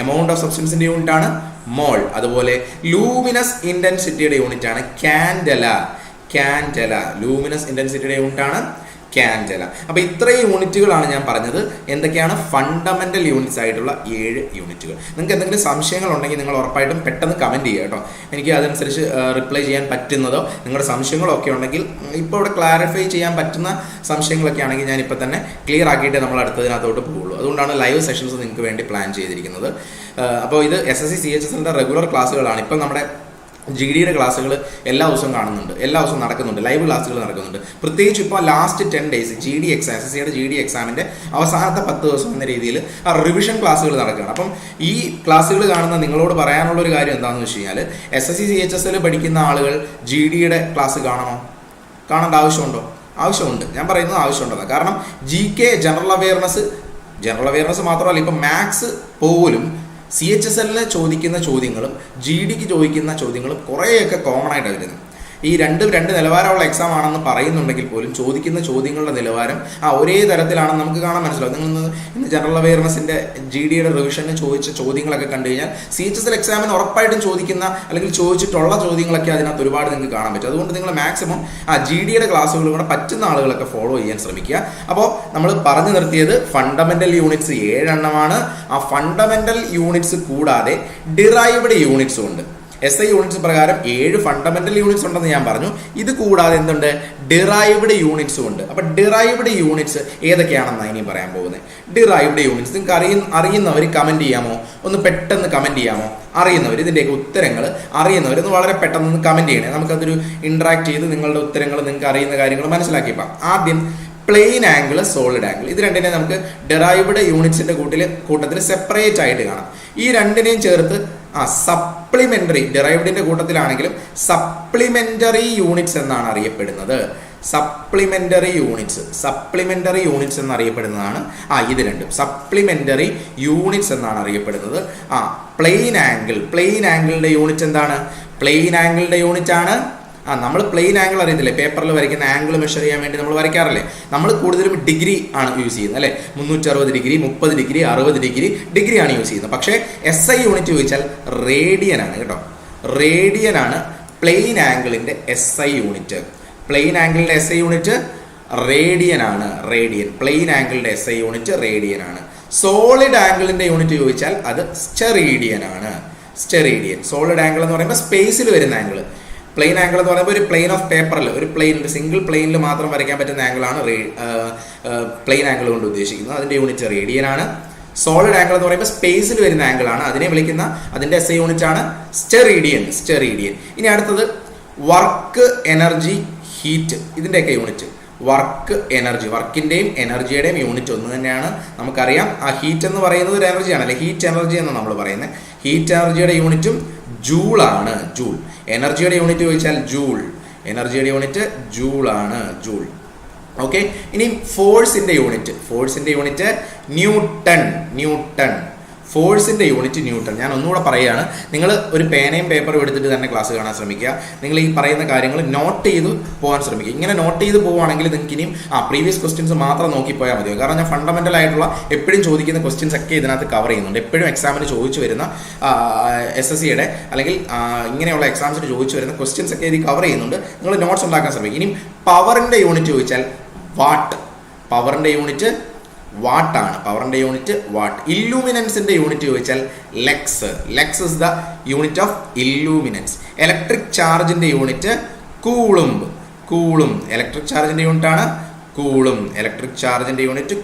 എമൗണ്ട് ഓഫ് സബ്സ്റ്റൻസിന്റെ യൂണിറ്റ് ആണ് മോൾ. അതുപോലെ ലൂമിനസ് ഇന്റൻസിറ്റിയുടെ യൂണിറ്റ് ആണ് കാൻഡല. ലൂമിനസ് ഇന്റൻസിറ്റിയുടെ യൂണിറ്റ് ആണ് കാൻഡല. അപ്പോൾ ഇത്രയും യൂണിറ്റുകളാണ് ഞാൻ പറഞ്ഞത്. എന്തൊക്കെയാണ്? ഫണ്ടമെന്റൽ യൂണിറ്റ്സ് ആയിട്ടുള്ള 7 യൂണിറ്റുകൾ. നിങ്ങൾക്ക് എന്തെങ്കിലും സംശയങ്ങൾ ഉണ്ടെങ്കിൽ നിങ്ങൾ ഉറപ്പായിട്ടും പെട്ടെന്ന് കമന്റ് ചെയ്യുക കേട്ടോ. എനിക്ക് അതനുസരിച്ച് റിപ്ലൈ ചെയ്യാൻ പറ്റുന്നതോ നിങ്ങളുടെ സംശയങ്ങളൊക്കെ ഉണ്ടെങ്കിൽ ഇപ്പോൾ ഇവിടെ ക്ലാരിഫൈ ചെയ്യാൻ പറ്റുന്ന സംശയങ്ങളൊക്കെ ആണെങ്കിൽ ഞാൻ ഇപ്പോൾ തന്നെ ക്ലിയർ ആക്കിയിട്ട് നമ്മൾ അടുത്തതിനകത്തോട്ട് പോകുള്ളൂ. അതുകൊണ്ടാണ് ലൈവ് സെഷൻസ് നിങ്ങൾക്ക് വേണ്ടി പ്ലാൻ ചെയ്തിരിക്കുന്നത്. അപ്പോൾ ഇത് SSC CHSLന്റെ റെഗുലർ ക്ലാസ്സുകളാണ്. ഇപ്പം നമ്മുടെ GDയുടെ ക്ലാസ്സുകൾ എല്ലാ ദിവസവും കാണുന്നുണ്ട്, എല്ലാ ദിവസവും നടക്കുന്നുണ്ട്, ലൈവ് ക്ലാസ്സുകൾ നടക്കുന്നുണ്ട്. പ്രത്യേകിച്ച് ഇപ്പോൾ ലാസ്റ്റ് 10 days GD എക്സാം, SSCയുടെ GD എക്സാമിൻ്റെ അവസാനത്തെ 10 ദിവസം എന്ന രീതിയിൽ റിവിഷൻ ക്ലാസ്സുകൾ നടക്കുകയാണ്. അപ്പം ഈ ക്ലാസ്സുകൾ കാണുന്ന നിങ്ങളോട് പറയാനുള്ള ഒരു കാര്യം എന്താണെന്ന് വെച്ച് കഴിഞ്ഞാൽ, SSC CHSL പഠിക്കുന്ന ആളുകൾ GDയുടെ ക്ലാസ് കാണേണ്ട ആവശ്യമുണ്ടോ? ആവശ്യമുണ്ട്. ഞാൻ പറയുന്നത് ആവശ്യമുണ്ടെന്ന്. കാരണം GK ജനറൽ അവയർനെസ് മാത്രമല്ല, ഇപ്പം മാത്സ് പോലും CHSLന് ചോദിക്കുന്ന ചോദ്യങ്ങളും GDക്ക് ചോദിക്കുന്ന ചോദ്യങ്ങളും കുറേയൊക്കെ കോമൺ ആയിട്ടാണ് വരുന്നത്. ഈ രണ്ട് നിലവാരമുള്ള എക്സാം ആണെന്ന് പറയുന്നുണ്ടെങ്കിൽ പോലും ചോദിക്കുന്ന ചോദ്യങ്ങളുടെ നിലവാരം ഒരേ തരത്തിലാണെന്ന് നമുക്ക് കാണാൻ മനസ്സിലാവും. നിങ്ങൾ ഇന്ന് ജനറൽ അവയർനെസ്സിൻ്റെ GDയുടെ റിവിഷന് ചോദിച്ച ചോദ്യങ്ങളൊക്കെ കണ്ടു കഴിഞ്ഞാൽ CHSL എക്സാമിന് ഉറപ്പായിട്ടും ചോദിക്കുന്ന അല്ലെങ്കിൽ ചോദിച്ചിട്ടുള്ള ചോദ്യങ്ങളൊക്കെ അതിനകത്ത് ഒരുപാട് നിങ്ങൾക്ക് കാണാൻ പറ്റും. അതുകൊണ്ട് നിങ്ങൾ മാക്സിമം GDയുടെ ക്ലാസ്സുകളും കൂടെ പറ്റുന്ന ആളുകളൊക്കെ ഫോളോ ചെയ്യാൻ ശ്രമിക്കുക. അപ്പോൾ നമ്മൾ പറഞ്ഞു നിർത്തിയത് ഫണ്ടമെന്റൽ യൂണിറ്റ്സ് 7 എണ്ണമാണ്. ആ ഫണ്ടമെന്റൽ യൂണിറ്റ്സ് കൂടാതെ ഡിറൈവ്ഡ് യൂണിറ്റ്സും ഉണ്ട്. SI യൂണിറ്റ്സ് പ്രകാരം 7 ഫണ്ടമെന്റൽ യൂണിറ്റ്സ് ഉണ്ടെന്ന് ഞാൻ പറഞ്ഞു. ഇത് കൂടാതെ എന്തുണ്ട്? ഡിറൈവ്ഡ് യൂണിറ്റ്സും ഉണ്ട്. അപ്പൊ ഡിറൈവ്ഡ് യൂണിറ്റ്സ് ഏതൊക്കെയാണെന്നാണ് ഇനി പറയാൻ പോകുന്നത്. ഡിറൈവ്ഡ് യൂണിറ്റ്സ് നിങ്ങൾക്ക് അറിയുന്നവർ കമന്റ് ചെയ്യാമോ? ഒന്ന് പെട്ടെന്ന് കമന്റ് ചെയ്യാമോ? അറിയുന്നവർ ഇതിൻ്റെയൊക്കെ ഉത്തരങ്ങൾ അറിയുന്നവരൊന്ന് വളരെ പെട്ടെന്ന് കമന്റ് ചെയ്യണേ. നമുക്കതൊരു ഇന്ററാക്ട് ചെയ്ത് നിങ്ങളുടെ ഉത്തരങ്ങൾ, നിങ്ങൾക്ക് അറിയുന്ന കാര്യങ്ങൾ മനസ്സിലാക്കിയപ്പോൾ ആദ്യം പ്ലെയിൻ ആംഗിൾ, സോളിഡ് ആംഗിൾ, ഇത് രണ്ടിനെ നമുക്ക് ഡിറൈവ്ഡ് യൂണിറ്റ്സിന്റെ കൂട്ടത്തിൽ സെപ്പറേറ്റ് ആയിട്ട് കാണാം. ഈ രണ്ടിനെയും ചേർത്ത് സപ്ലിമെന്ററി ഡിറൈവ്ഡിന്റെ കൂട്ടത്തിലാണെങ്കിലും സപ്ലിമെന്ററി യൂണിറ്റ്സ് എന്നാണ് അറിയപ്പെടുന്നത്. സപ്ലിമെന്ററി യൂണിറ്റ്സ് എന്നറിയപ്പെടുന്നതാണ് ഇത് രണ്ടും. സപ്ലിമെന്ററി യൂണിറ്റ്സ് എന്നാണ് അറിയപ്പെടുന്നത്. പ്ലെയിൻ ആംഗിളിന്റെ യൂണിറ്റ് എന്താണ്? പ്ലെയിൻ ആംഗിളിന്റെ യൂണിറ്റ് ആണ് നമ്മൾ പ്ലെയിൻ ആംഗിൾ അറിയത്തില്ലേ, പേപ്പറിൽ വരയ്ക്കുന്ന ആംഗിൾ മെഷർ ചെയ്യാൻ വേണ്ടി നമ്മൾ വരയ്ക്കാറില്ലേ. നമ്മൾ കൂടുതലും ഡിഗ്രി ആണ് യൂസ് ചെയ്യുന്നത് അല്ലേ. 360 ഡിഗ്രി, 30 ഡിഗ്രി, 60 ഡിഗ്രി ആണ് യൂസ് ചെയ്യുന്നത്. പക്ഷേ SI യൂണിറ്റ് ചോദിച്ചാൽ റേഡിയൻ ആണ് കേട്ടോ. റേഡിയൻ ആണ് പ്ലെയിൻ ആംഗിളിന്റെ SI യൂണിറ്റ്. പ്ലെയിൻ ആംഗിളിന്റെ SI യൂണിറ്റ് റേഡിയൻ ആണ്. പ്ലെയിൻ ആംഗിളിന്റെ SI യൂണിറ്റ് റേഡിയൻ ആണ്. സോളിഡ് ആംഗിളിന്റെ യൂണിറ്റ് ചോദിച്ചാൽ അത് സ്റ്റെറീഡിയൻ ആണ്. സോളിഡ് ആംഗിൾ എന്ന് പറയുമ്പോൾ സ്പേസിൽ വരുന്ന ആംഗിൾ. പ്ലെയിൻ ആംഗിൾ എന്ന് പറയുമ്പോൾ ഒരു പ്ലെയിൻ ഓഫ് പേപ്പറിൽ, ഒരു സിംഗിൾ പ്ലെയിനിൽ മാത്രം വരയ്ക്കാൻ പറ്റുന്ന ആംഗിളാണ് പ്ലെയിൻ ആംഗിൾ കൊണ്ട് ഉദ്ദേശിക്കുന്നത്. അതിന്റെ യൂണിറ്റ് റേഡിയൻ ആണ്. സോളിഡ് ആംഗിൾ എന്ന് പറയുമ്പോൾ സ്പേസിൽ വരുന്ന ആംഗിളാണ്. അതിനെ വിളിക്കുന്ന അതിന്റെ SI യൂണിറ്റ് ആണ് സ്റ്റെറീഡിയൻ. ഇനി അടുത്തത് വർക്ക്, എനർജി, ഹീറ്റ്, ഇതിന്റെയൊക്കെ യൂണിറ്റ്. വർക്കിന്റെയും എനർജിയുടെയും യൂണിറ്റ് ഒന്ന് തന്നെയാണ്. നമുക്കറിയാം ഹീറ്റ് എന്ന് പറയുന്നത് ഒരു എനർജി ആണല്ലേ, ഹീറ്റ് എനർജി എന്ന് നമ്മൾ പറയുന്നത്. ഹീറ്റ് എനർജിയുടെ യൂണിറ്റും ജൂൾ ആണ്. എനർജിയുടെ യൂണിറ്റ് ചോദിച്ചാൽ എനർജിയുടെ യൂണിറ്റ് ജൂൾ ആണ്. ഓക്കെ. ഇനി ഫോഴ്സിന്റെ യൂണിറ്റ് ന്യൂട്ടൺ. ഫോഴ്സിന്റെ യൂണിറ്റ് ന്യൂട്ടൺ. ഞാൻ ഒന്നുകൂടെ പറയുകയാണ്, നിങ്ങൾ ഒരു പേനയും പേപ്പറും എടുത്തിട്ട് തന്നെ ക്ലാസ് കാണാൻ ശ്രമിക്കുക. നിങ്ങൾ ഈ പറയുന്ന കാര്യങ്ങൾ നോട്ട് ചെയ്ത് പോകാൻ ശ്രമിക്കുക. ഇങ്ങനെ നോട്ട് ചെയ്ത് പോവുകയാണെങ്കിൽ നിങ്ങൾക്ക് ഇനിയും പ്രീവിയസ് ക്വസ്റ്റ്യൻസ് മാത്രം നോക്കിപ്പോയാൽ മതി. കാരണം ഞാൻ ഫണ്ടമെന്റൽ ആയിട്ടുള്ള എപ്പോഴും ചോദിക്കുന്ന ക്വസ്റ്റ്യൻസ് ഒക്കെ ഇതിനകത്ത് കവർ ചെയ്യുന്നുണ്ട്. എപ്പോഴും എക്സാമിന് ചോദിച്ചു വരുന്ന SSCയുടെ അല്ലെങ്കിൽ ഇങ്ങനെയുള്ള എക്സാംസിന് ചോദിച്ചു വരുന്ന ക്വസ്റ്റ്യൻസ് ഒക്കെ ഇത് കവർ ചെയ്യുന്നുണ്ട്. നിങ്ങൾ നോട്ട്സ് ഉണ്ടാക്കാൻ ശ്രമിക്കുക. ഇനിയും പവറിന്റെ യൂണിറ്റ് ചോദിച്ചാൽ വാട്ട്. പവറിന്റെ യൂണിറ്റ് വാട്ട്. ഇല്ലൂമിനൻസിന്റെ യൂണിറ്റ് ചോദിച്ചാൽ lux is the unit of illuminance. Electric ചാർജിന്റെ യൂണിറ്റ് കൂളുംബ്. ഇലക്ട്രിക് ചാർജിന്റെ യൂണിറ്റ് ആണ്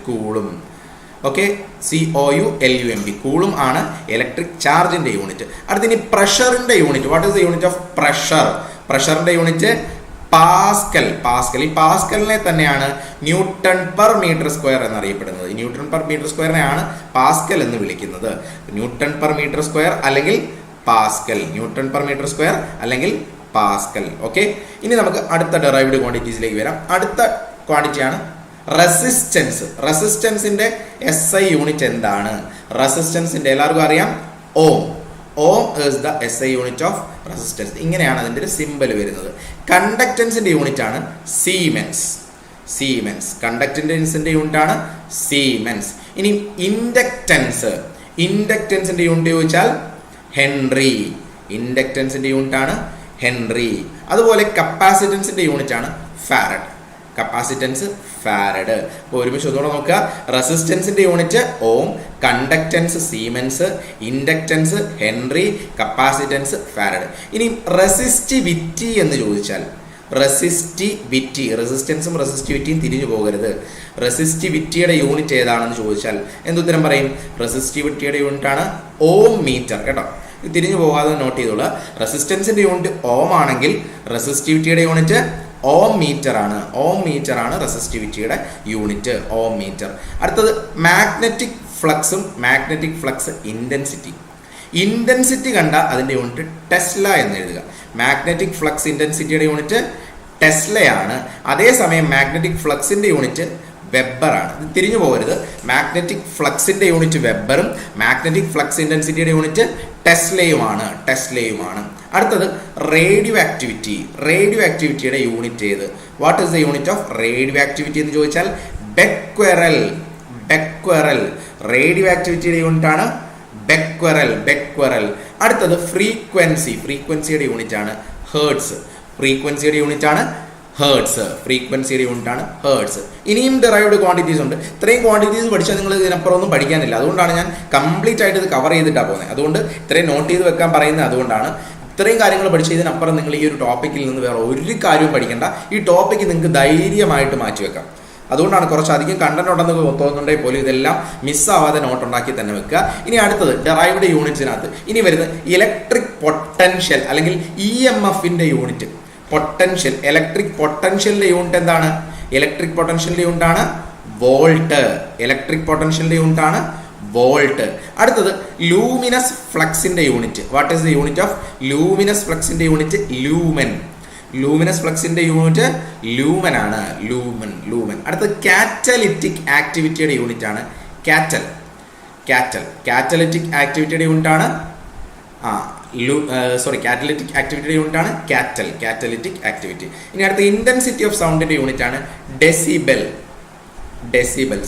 കൂളും. ഓക്കെ. COULUMB. കൂളും ആണ് ഇലക്ട്രിക് ചാർജിന്റെ യൂണിറ്റ്. അടുത്തിനി പ്രഷറിന്റെ unit. What is the unit of pressure? പ്രഷറിന്റെ യൂണിറ്റ് പാസ്കൽ. ഈ പാസ്കലിനെ തന്നെയാണ് ന്യൂട്ടൺ പെർ മീറ്റർ സ്ക്വയർ എന്നറിയപ്പെടുന്നത്. ന്യൂട്ടൺ പെർ മീറ്റർ സ്ക്വയറിനെയാണ് പാസ്കൽ എന്ന് വിളിക്കുന്നത്. ന്യൂട്ടൺ പെർ മീറ്റർ സ്ക്വയർ അല്ലെങ്കിൽ പാസ്കൽ. ഓക്കെ. ഇനി നമുക്ക് അടുത്ത ഡെറൈവ്ഡ് ക്വാണ്ടിറ്റീസിലേക്ക് വരാം. അടുത്ത ക്വാണ്ടിറ്റിയാണ് റെസിസ്റ്റൻസിന്റെ SI യൂണിറ്റ് എന്താണ്? റെസിസ്റ്റൻസിന്റെ എല്ലാവർക്കും അറിയാം ഓം is the SI unit of resistance. ഇങ്ങനെയാണ് അതിന്റെ ഒരു സിമ്പൽ വരുന്നത്. കണ്ടക്ടൻസിന്റെ യൂണിറ്റ് ആണ് സീമെൻസ്. കണ്ടക്ടൻസിന്റെ യൂണിറ്റ് ആണ് സീമെൻസ്. ഇനി ഇൻഡക്റ്റൻസിന്റെ യൂണിറ്റ് ചോദിച്ചാൽ ഹെൻറി. അതുപോലെ കപ്പാസിറ്റൻസിന്റെ യൂണിറ്റ് ആണ് ഫാരഡ്. അപ്പോൾ ഒരുമിച്ച് ഒന്നുകൂടെ നോക്കുക. റെസിസ്റ്റൻസിന്റെ unit ohm, conductance siemens, inductance Henry, capacitance farad. ഇനി റെസിസ്റ്റിവിറ്റി എന്ന് ചോദിച്ചാൽ റെസിസ്റ്റൻസും റെസിസ്റ്റിവിറ്റിയും തിരിഞ്ഞു പോകരുത്. റെസിസ്റ്റിവിറ്റിയുടെ യൂണിറ്റ് ഏതാണെന്ന് ചോദിച്ചാൽ എന്തുത്തരം പറയും? റെസിസ്റ്റിവിറ്റിയുടെ യൂണിറ്റ് ആണ് ഓം മീറ്റർ കേട്ടോ. തിരിഞ്ഞു പോകാതെ നോട്ട് ചെയ്തോളൂ. റെസിസ്റ്റൻസിന്റെ യൂണിറ്റ് ഓം ആണെങ്കിൽ റെസിസ്റ്റിവിറ്റിയുടെ യൂണിറ്റ് ഓം മീറ്റർ ആണ് റെസിസ്റ്റിവിറ്റിയുടെ യൂണിറ്റ് ഓം മീറ്റർ. അടുത്തത് മാഗ്നറ്റിക് ഫ്ലക്സ് ഇന്റൻസിറ്റി കണ്ട അതിന്റെ യൂണിറ്റ് ടെസ്ല എന്ന് എഴുതുക. മാഗ്നറ്റിക് ഫ്ലക്സ് ഇന്റൻസിറ്റിയുടെ യൂണിറ്റ് ടെസ്ലയാണ്. അതേസമയം മാഗ്നറ്റിക് ഫ്ലക്സിന്റെ യൂണിറ്റ് വെബറാണ്. ഇത് തിരിഞ്ഞു പോകരുത്. മാഗ്നറ്റിക് ഫ്ലക്സിന്റെ യൂണിറ്റ് വെബറും മാഗ്നറ്റിക് ഫ്ലക്സ് ഇന്റൻസിറ്റിയുടെ യൂണിറ്റ് ടെസ്ലയുമാണ്. അടുത്തത് റേഡിയോ ആക്ടിവിറ്റിയുടെ യൂണിറ്റ് ഏത്? What is the unit of radio activity എന്ന് ചോദിച്ചാൽ ബെക്വെറൽ. റേഡിയോ ആക്ടിവിറ്റിയുടെ യൂണിറ്റ് ആണ് ബെക്വെറൽ. അടുത്തത് ഫ്രീക്വൻസിയുടെ യൂണിറ്റ് ആണ് ഹേർട്സ്. ഫ്രീക്വൻസിയുടെ യൂണിറ്റ് ആണ് ഹേർട്സ്. ഇനിയും ഡിറൈവ്ഡ് ക്വാണ്ടിറ്റീസ് ഉണ്ട്. ഇത്രയും ക്വാണ്ടിറ്റീസ് പഠിച്ചാൽ നിങ്ങൾ ഇതിനപ്പുറം ഒന്നും പഠിക്കാനില്ല. അതുകൊണ്ടാണ് ഞാൻ കംപ്ലീറ്റ് ആയിട്ട് ഇത് കവർ ചെയ്തിട്ടാണ് പോകുന്നത്. അതുകൊണ്ട് ഇത്രയും നോട്ട് ചെയ്ത് വെക്കാൻ പറയുന്നത് അതുകൊണ്ടാണ്. ഇത്രയും കാര്യങ്ങൾ പഠിച്ച് ഇതിനപ്പുറം നിങ്ങൾ ഈ ഒരു ടോപ്പിക്കിൽ നിന്ന് വേറെ ഒരു കാര്യവും പഠിക്കേണ്ട. ഈ ടോപ്പിക്ക് നിങ്ങൾക്ക് ധൈര്യമായിട്ട് മാറ്റിവെക്കാം. അതുകൊണ്ടാണ് കുറച്ചധികം കണ്ടന്റ് ഉണ്ടെന്ന് തോന്നുന്നുണ്ടെങ്കിൽ പോലും ഇതെല്ലാം മിസ്സാവാതെ നോട്ട് ഉണ്ടാക്കി തന്നെ വെക്കുക. ഇനി അടുത്തത് ഡിറൈവ്ഡ് യൂണിറ്റ്സിനകത്ത് ഇനി വരുന്നത് ഇലക്ട്രിക് പൊട്ടൻഷ്യൽ അല്ലെങ്കിൽ EMFന്റെ യൂണിറ്റ്. ഇലക്ട്രിക് പൊട്ടൻഷ്യലിന്റെ യൂണിറ്റ് എന്താണ്? ഇലക്ട്രിക് പൊട്ടൻഷ്യലിന്റെ യൂണിറ്റ് ആണ് വോൾട്ട്. വോൾട്ട്. അടുത്തത് ലൂമിനസ് ഫ്ലക്സിന്റെ unit. What is the unit of luminous ഫ്ലക്സിന്റെ യൂണിറ്റ്? ലൂമൻ. ലൂമിനസ് ഫ്ലക്സിന്റെ യൂണിറ്റ് ലൂമൻ ആണ്. ലൂമൻ. അടുത്തത് കാറ്റലിറ്റിക് ആക്ടിവിറ്റിയുടെ യൂണിറ്റ് ആണ് കാറ്റലിറ്റിക് ആക്ടിവിറ്റിയുടെ യൂണിറ്റ് ആണ് കാറ്റലിറ്റിക് ആക്ടിവിറ്റിയുടെ യൂണിറ്റ് ആണ് കാറ്റലിറ്റിക് ആക്ടിവിറ്റി. ഇനി അടുത്ത ഇന്റൻസിറ്റി ഓഫ് സൗണ്ടിന്റെ യൂണിറ്റ് ആണ് ഡെസിബൽ.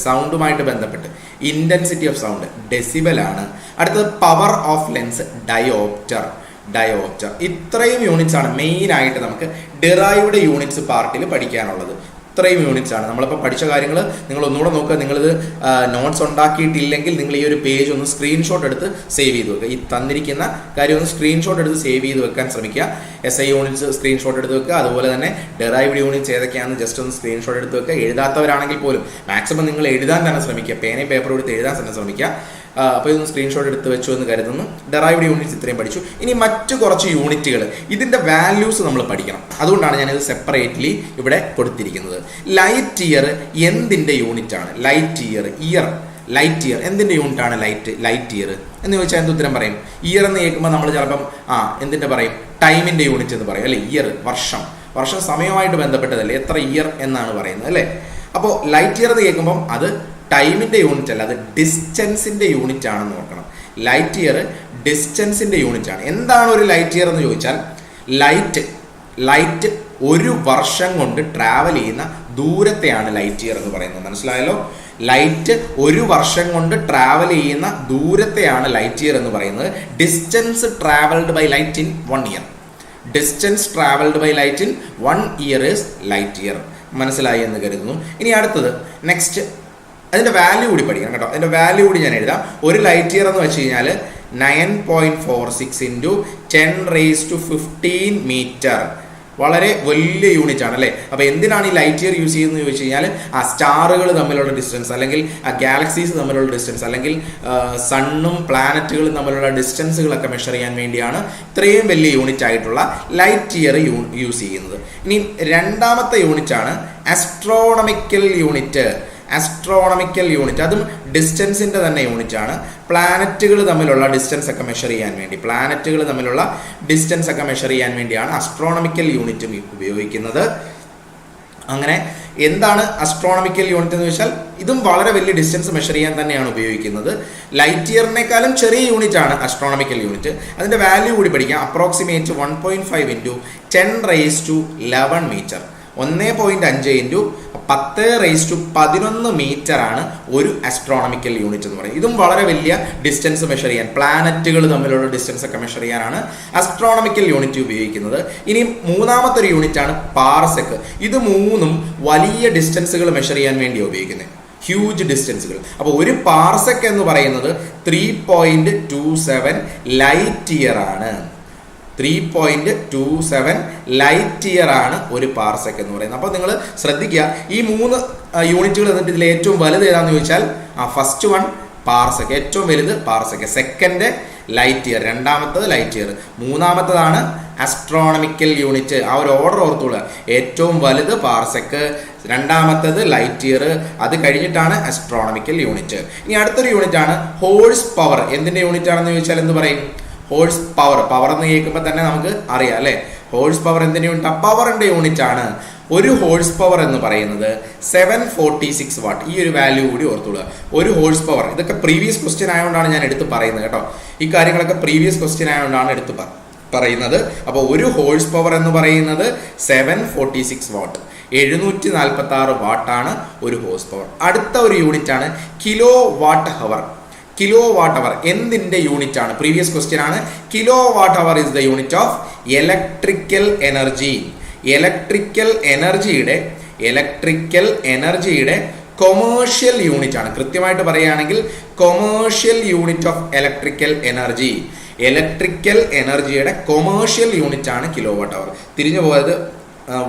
സൗണ്ടുമായിട്ട് ബന്ധപ്പെട്ട് ഇന്റൻസിറ്റി ഓഫ് സൗണ്ട് ഡെസിബൽ ആണ്. അടുത്തത് പവർ ഓഫ് ലെൻസ് ഡയോപ്റ്റർ. ഇത്രയും യൂണിറ്റ്സ് ആണ് മെയിൻ ആയിട്ട് നമുക്ക് ഡിറൈവ്ഡ് യൂണിറ്റ്സ് പാർട്ടിൽ പഠിക്കാനുള്ളത്. ഇത്രയും യൂണിറ്റ്സ് ആണ് നമ്മളിപ്പോൾ പഠിച്ച കാര്യങ്ങൾ. നിങ്ങൾ ഒന്നുകൂടെ നോക്കുക. നിങ്ങളിത് നോട്ട്സ് ഉണ്ടാക്കിയിട്ടില്ലെങ്കിൽ നിങ്ങൾ ഈ ഒരു പേജ് ഒന്ന് സ്ക്രീൻഷോട്ട് എടുത്ത് സേവ് ചെയ്ത് വെക്കുക. ഈ തന്നിരിക്കുന്ന കാര്യം ഒന്ന് സ്ക്രീൻഷോട്ട് എടുത്ത് സേവ് ചെയ്ത് വെക്കാൻ ശ്രമിക്കുക. SI യൂണിറ്റ്സ് സ്ക്രീൻഷോട്ട് എടുത്ത് വെക്കുക. അതുപോലെ തന്നെ ഡെറൈവ്ഡ് യൂണിറ്റ്സ് ഏതൊക്കെയാണെന്ന് ജസ്റ്റ് ഒന്ന് സ്ക്രീൻഷോട്ട് എടുത്ത് വെക്കുക. എഴുതാത്തവരാണെങ്കിൽ പോലും മാക്സിമം നിങ്ങൾ എഴുതാൻ തന്നെ ശ്രമിക്കുക. പേനയും പേപ്പറും എടുത്ത് എഴുതാൻ തന്നെ ശ്രമിക്കുക. അപ്പോൾ ഇതൊന്ന് സ്ക്രീൻഷോട്ട് എടുത്ത് വെച്ചു എന്ന് കരുതുന്നു. ഡെറൈവ്ഡ് യൂണിറ്റ്സ് ഇത്രയും പഠിച്ചു. ഇനി മറ്റു കുറച്ച് യൂണിറ്റുകൾ, ഇതിൻ്റെ വാല്യൂസ് നമ്മൾ പഠിക്കണം. അതുകൊണ്ടാണ് ഞാനിത് സെപ്പറേറ്റ്ലി ഇവിടെ കൊടുത്തിരിക്കുന്നത്. ലൈറ്റ് ഇയർ എന്തിൻ്റെ യൂണിറ്റാണ്? ലൈറ്റ് ഇയർ എന്തിൻ്റെ യൂണിറ്റാണ്? ലൈറ്റ് ഇയർ എന്ന് ചോദിച്ചാൽ എന്ത് ഉത്തരം പറയും? ഇയർ എന്ന് കേൾക്കുമ്പോൾ നമ്മൾ ചിലപ്പം എന്തിൻ്റെ പറയും? ടൈമിൻ്റെ യൂണിറ്റ് എന്ന് പറയും അല്ലേ? ഇയർ വർഷം സമയമായിട്ട് ബന്ധപ്പെട്ടതല്ലേ? എത്ര ഇയർ എന്നാണ് പറയുന്നത് അല്ലേ? അപ്പോൾ ലൈറ്റ് ഇയർ എന്ന് കേൾക്കുമ്പം അത് ടൈമിൻ്റെ യൂണിറ്റ് അല്ല, അത് ഡിസ്റ്റൻസിൻ്റെ യൂണിറ്റ് ആണെന്ന് നോക്കണം. ലൈറ്റ് ഇയർ ഡിസ്റ്റൻസിൻ്റെ യൂണിറ്റ് ആണ്. എന്താണ് ഒരു ലൈറ്റ് ഇയർ എന്ന് ചോദിച്ചാൽ, ലൈറ്റ് ഒരു വർഷം കൊണ്ട് ട്രാവൽ ചെയ്യുന്ന ദൂരത്തെയാണ് ലൈറ്റ് ഇയർ എന്ന് പറയുന്നത്. മനസ്സിലായല്ലോ? ലൈറ്റ് ഒരു വർഷം കൊണ്ട് ട്രാവൽ ചെയ്യുന്ന ദൂരത്തെയാണ് ലൈറ്റ് ഇയർ എന്ന് പറയുന്നത്. Distance travelled by light in 1 year. Distance travelled by light in 1 year is light year. മനസ്സിലായി എന്ന് കരുതുന്നു. ഇനി അടുത്തത് നെക്സ്റ്റ്, അതിൻ്റെ വാല്യൂ കൂടി പഠിക്കണം കേട്ടോ. അതിൻ്റെ വാല്യൂ കൂടി ഞാൻ എഴുതാം. ഒരു ലൈറ്റ് ഇയർ എന്ന് വെച്ച് കഴിഞ്ഞാൽ 9.46 × 10⁻15 മീറ്റർ. വളരെ വലിയ യൂണിറ്റ് ആണ് അല്ലേ? അപ്പോൾ എന്തിനാണ് ഈ ലൈറ്റ് ഇയർ യൂസ് ചെയ്യുന്നത് ചോദിച്ചു കഴിഞ്ഞാൽ, ആ സ്റ്റാറുകൾ തമ്മിലുള്ള ഡിസ്റ്റൻസ്, അല്ലെങ്കിൽ ആ ഗാലക്സീസ് തമ്മിലുള്ള ഡിസ്റ്റൻസ്, അല്ലെങ്കിൽ സണ്ണും പ്ലാനറ്റുകളും തമ്മിലുള്ള ഡിസ്റ്റൻസുകളൊക്കെ മെഷർ ചെയ്യാൻ വേണ്ടിയാണ് ഇത്രയും വലിയ യൂണിറ്റ് ആയിട്ടുള്ള ലൈറ്റ് ഇയർ യൂസ് ചെയ്യുന്നത്. ഇനി രണ്ടാമത്തെ യൂണിറ്റ് ആണ് ആസ്ട്രോണമിക്കൽ യൂണിറ്റ്. അതും ഡിസ്റ്റൻസിൻ്റെ തന്നെ യൂണിറ്റ് ആണ്. പ്ലാനറ്റുകൾ തമ്മിലുള്ള ഡിസ്റ്റൻസ് ഒക്കെ മെഷർ ചെയ്യാൻ വേണ്ടിയാണ് ആസ്ട്രോണമിക്കൽ യൂണിറ്റ് ഉപയോഗിക്കുന്നത്. അങ്ങനെ എന്താണ് ആസ്ട്രോണമിക്കൽ യൂണിറ്റ് എന്ന് വെച്ചാൽ, ഇതും വളരെ വലിയ ഡിസ്റ്റൻസ് മെഷർ ചെയ്യാൻ തന്നെയാണ് ഉപയോഗിക്കുന്നത്. ലൈറ്റ് ഇയറിനേക്കാളും ചെറിയ യൂണിറ്റ് ആണ് ആസ്ട്രോണമിക്കൽ യൂണിറ്റ്. അതിൻ്റെ വാല്യൂ കൂടി പഠിക്കാം. Approximate 1.5 × 10⁻11 metre. 1.5 × 10⁻11 മീറ്റർ ആണ് ഒരു ആസ്ട്രോണമിക്കൽ യൂണിറ്റ് എന്ന് പറയുന്നത്. ഇതും വളരെ വലിയ ഡിസ്റ്റൻസ് മെഷർ ചെയ്യാൻ, പ്ലാനറ്റുകൾ തമ്മിലുള്ള ഡിസ്റ്റൻസ് ഒക്കെ മെഷർ ചെയ്യാനാണ് ആസ്ട്രോണമിക്കൽ യൂണിറ്റ് ഉപയോഗിക്കുന്നത്. ഇനി മൂന്നാമത്തെ ഒരു യൂണിറ്റ് ആണ് പാർസെക്. ഇത് മൂന്നും വലിയ ഡിസ്റ്റൻസുകൾ മെഷർ ചെയ്യാൻ വേണ്ടിയാണ് ഉപയോഗിക്കുന്നത്, ഹ്യൂജ് ഡിസ്റ്റൻസുകൾ. അപ്പോൾ ഒരു പാർസെക് എന്ന് പറയുന്നത് 3.27 ലൈറ്റ് ഇയർ ആണ്. 3.27 ലൈറ്റ് ഇയർ ആണ് ഒരു പാർസെക് എന്ന് പറയുന്നത്. അപ്പോൾ നിങ്ങൾ ശ്രദ്ധിക്കുക, ഈ 3 യൂണിറ്റുകൾ എന്നിട്ട് ഇതിൽ ഏറ്റവും വലുത് ഏതാണെന്ന് ചോദിച്ചാൽ, ഫസ്റ്റ് വൺ പാർസെക്, ഏറ്റവും വലുത് പാർസെക്. സെക്കൻഡ് ലൈറ്റ് ഇയർ, രണ്ടാമത്തത് ലൈറ്റ് ഇയർ, മൂന്നാമത്തതാണ് ആസ്ട്രോണമിക്കൽ യൂണിറ്റ്. ആ ഒരു ഓർഡർ ഓർത്തുകൊള്ളുക. ഏറ്റവും വലുത് പാർസെക്, രണ്ടാമത്തത് ലൈറ്റ് ഇയർ, അത് കഴിഞ്ഞിട്ടാണ് ആസ്ട്രോണമിക്കൽ യൂണിറ്റ്. ഇനി അടുത്തൊരു യൂണിറ്റ് ആണ് ഹോഴ്സ് പവർ. എന്തിൻ്റെ യൂണിറ്റ് ആണെന്ന് ചോദിച്ചാൽ എന്ത് പറയും? Horse power. പവർ എന്ന് കേൾക്കുമ്പോൾ തന്നെ നമുക്ക് അറിയാം അല്ലേ? ഹോഴ്സ് പവർ എന്തിൻ്റെ യൂണിറ്റ്? പവറിൻ്റെ യൂണിറ്റ് ആണ്. ഒരു ഹോഴ്സ് പവർ എന്ന് പറയുന്നത് 746 വാട്ട്. ഈ ഒരു വാല്യൂ കൂടി ഓർത്തുകൊള്ളുക. ഒരു ഹോഴ്സ് പവർ, ഇതൊക്കെ പ്രീവിയസ് ക്വസ്റ്റ്യൻ ആയതുകൊണ്ടാണ് ഞാൻ എടുത്ത് പറയുന്നത് കേട്ടോ. ഈ കാര്യങ്ങളൊക്കെ പ്രീവിയസ് ക്വസ്റ്റ്യൻ ആയതുകൊണ്ടാണ് എടുത്ത് പറയുന്നത്. അപ്പോൾ ഒരു ഹോഴ്സ് പവർ എന്ന് പറയുന്നത് 746 വാട്ട്, 746 വാട്ടാണ് ഒരു ഹോഴ്സ് പവർ. അടുത്ത ഒരു യൂണിറ്റ് ആണ് kilowatt hour. Kilowatt hour എന്തിൻ്റെ യൂണിറ്റ് ആണ്? പ്രീവിയസ് ക്വസ്റ്റ്യൻ ആണ്. Kilowatt hour is the unit of electrical energy. Electrical എനർജിയുടെ കൊമേഴ്ഷ്യൽ യൂണിറ്റ് ആണ്. കൃത്യമായിട്ട് പറയുകയാണെങ്കിൽ commercial unit of electrical energy. Electrical എനർജിയുടെ കൊമേഴ്ഷ്യൽ യൂണിറ്റ് ആണ് കിലോ വാട്ട് അവർ. തിരിഞ്ഞു പോയത്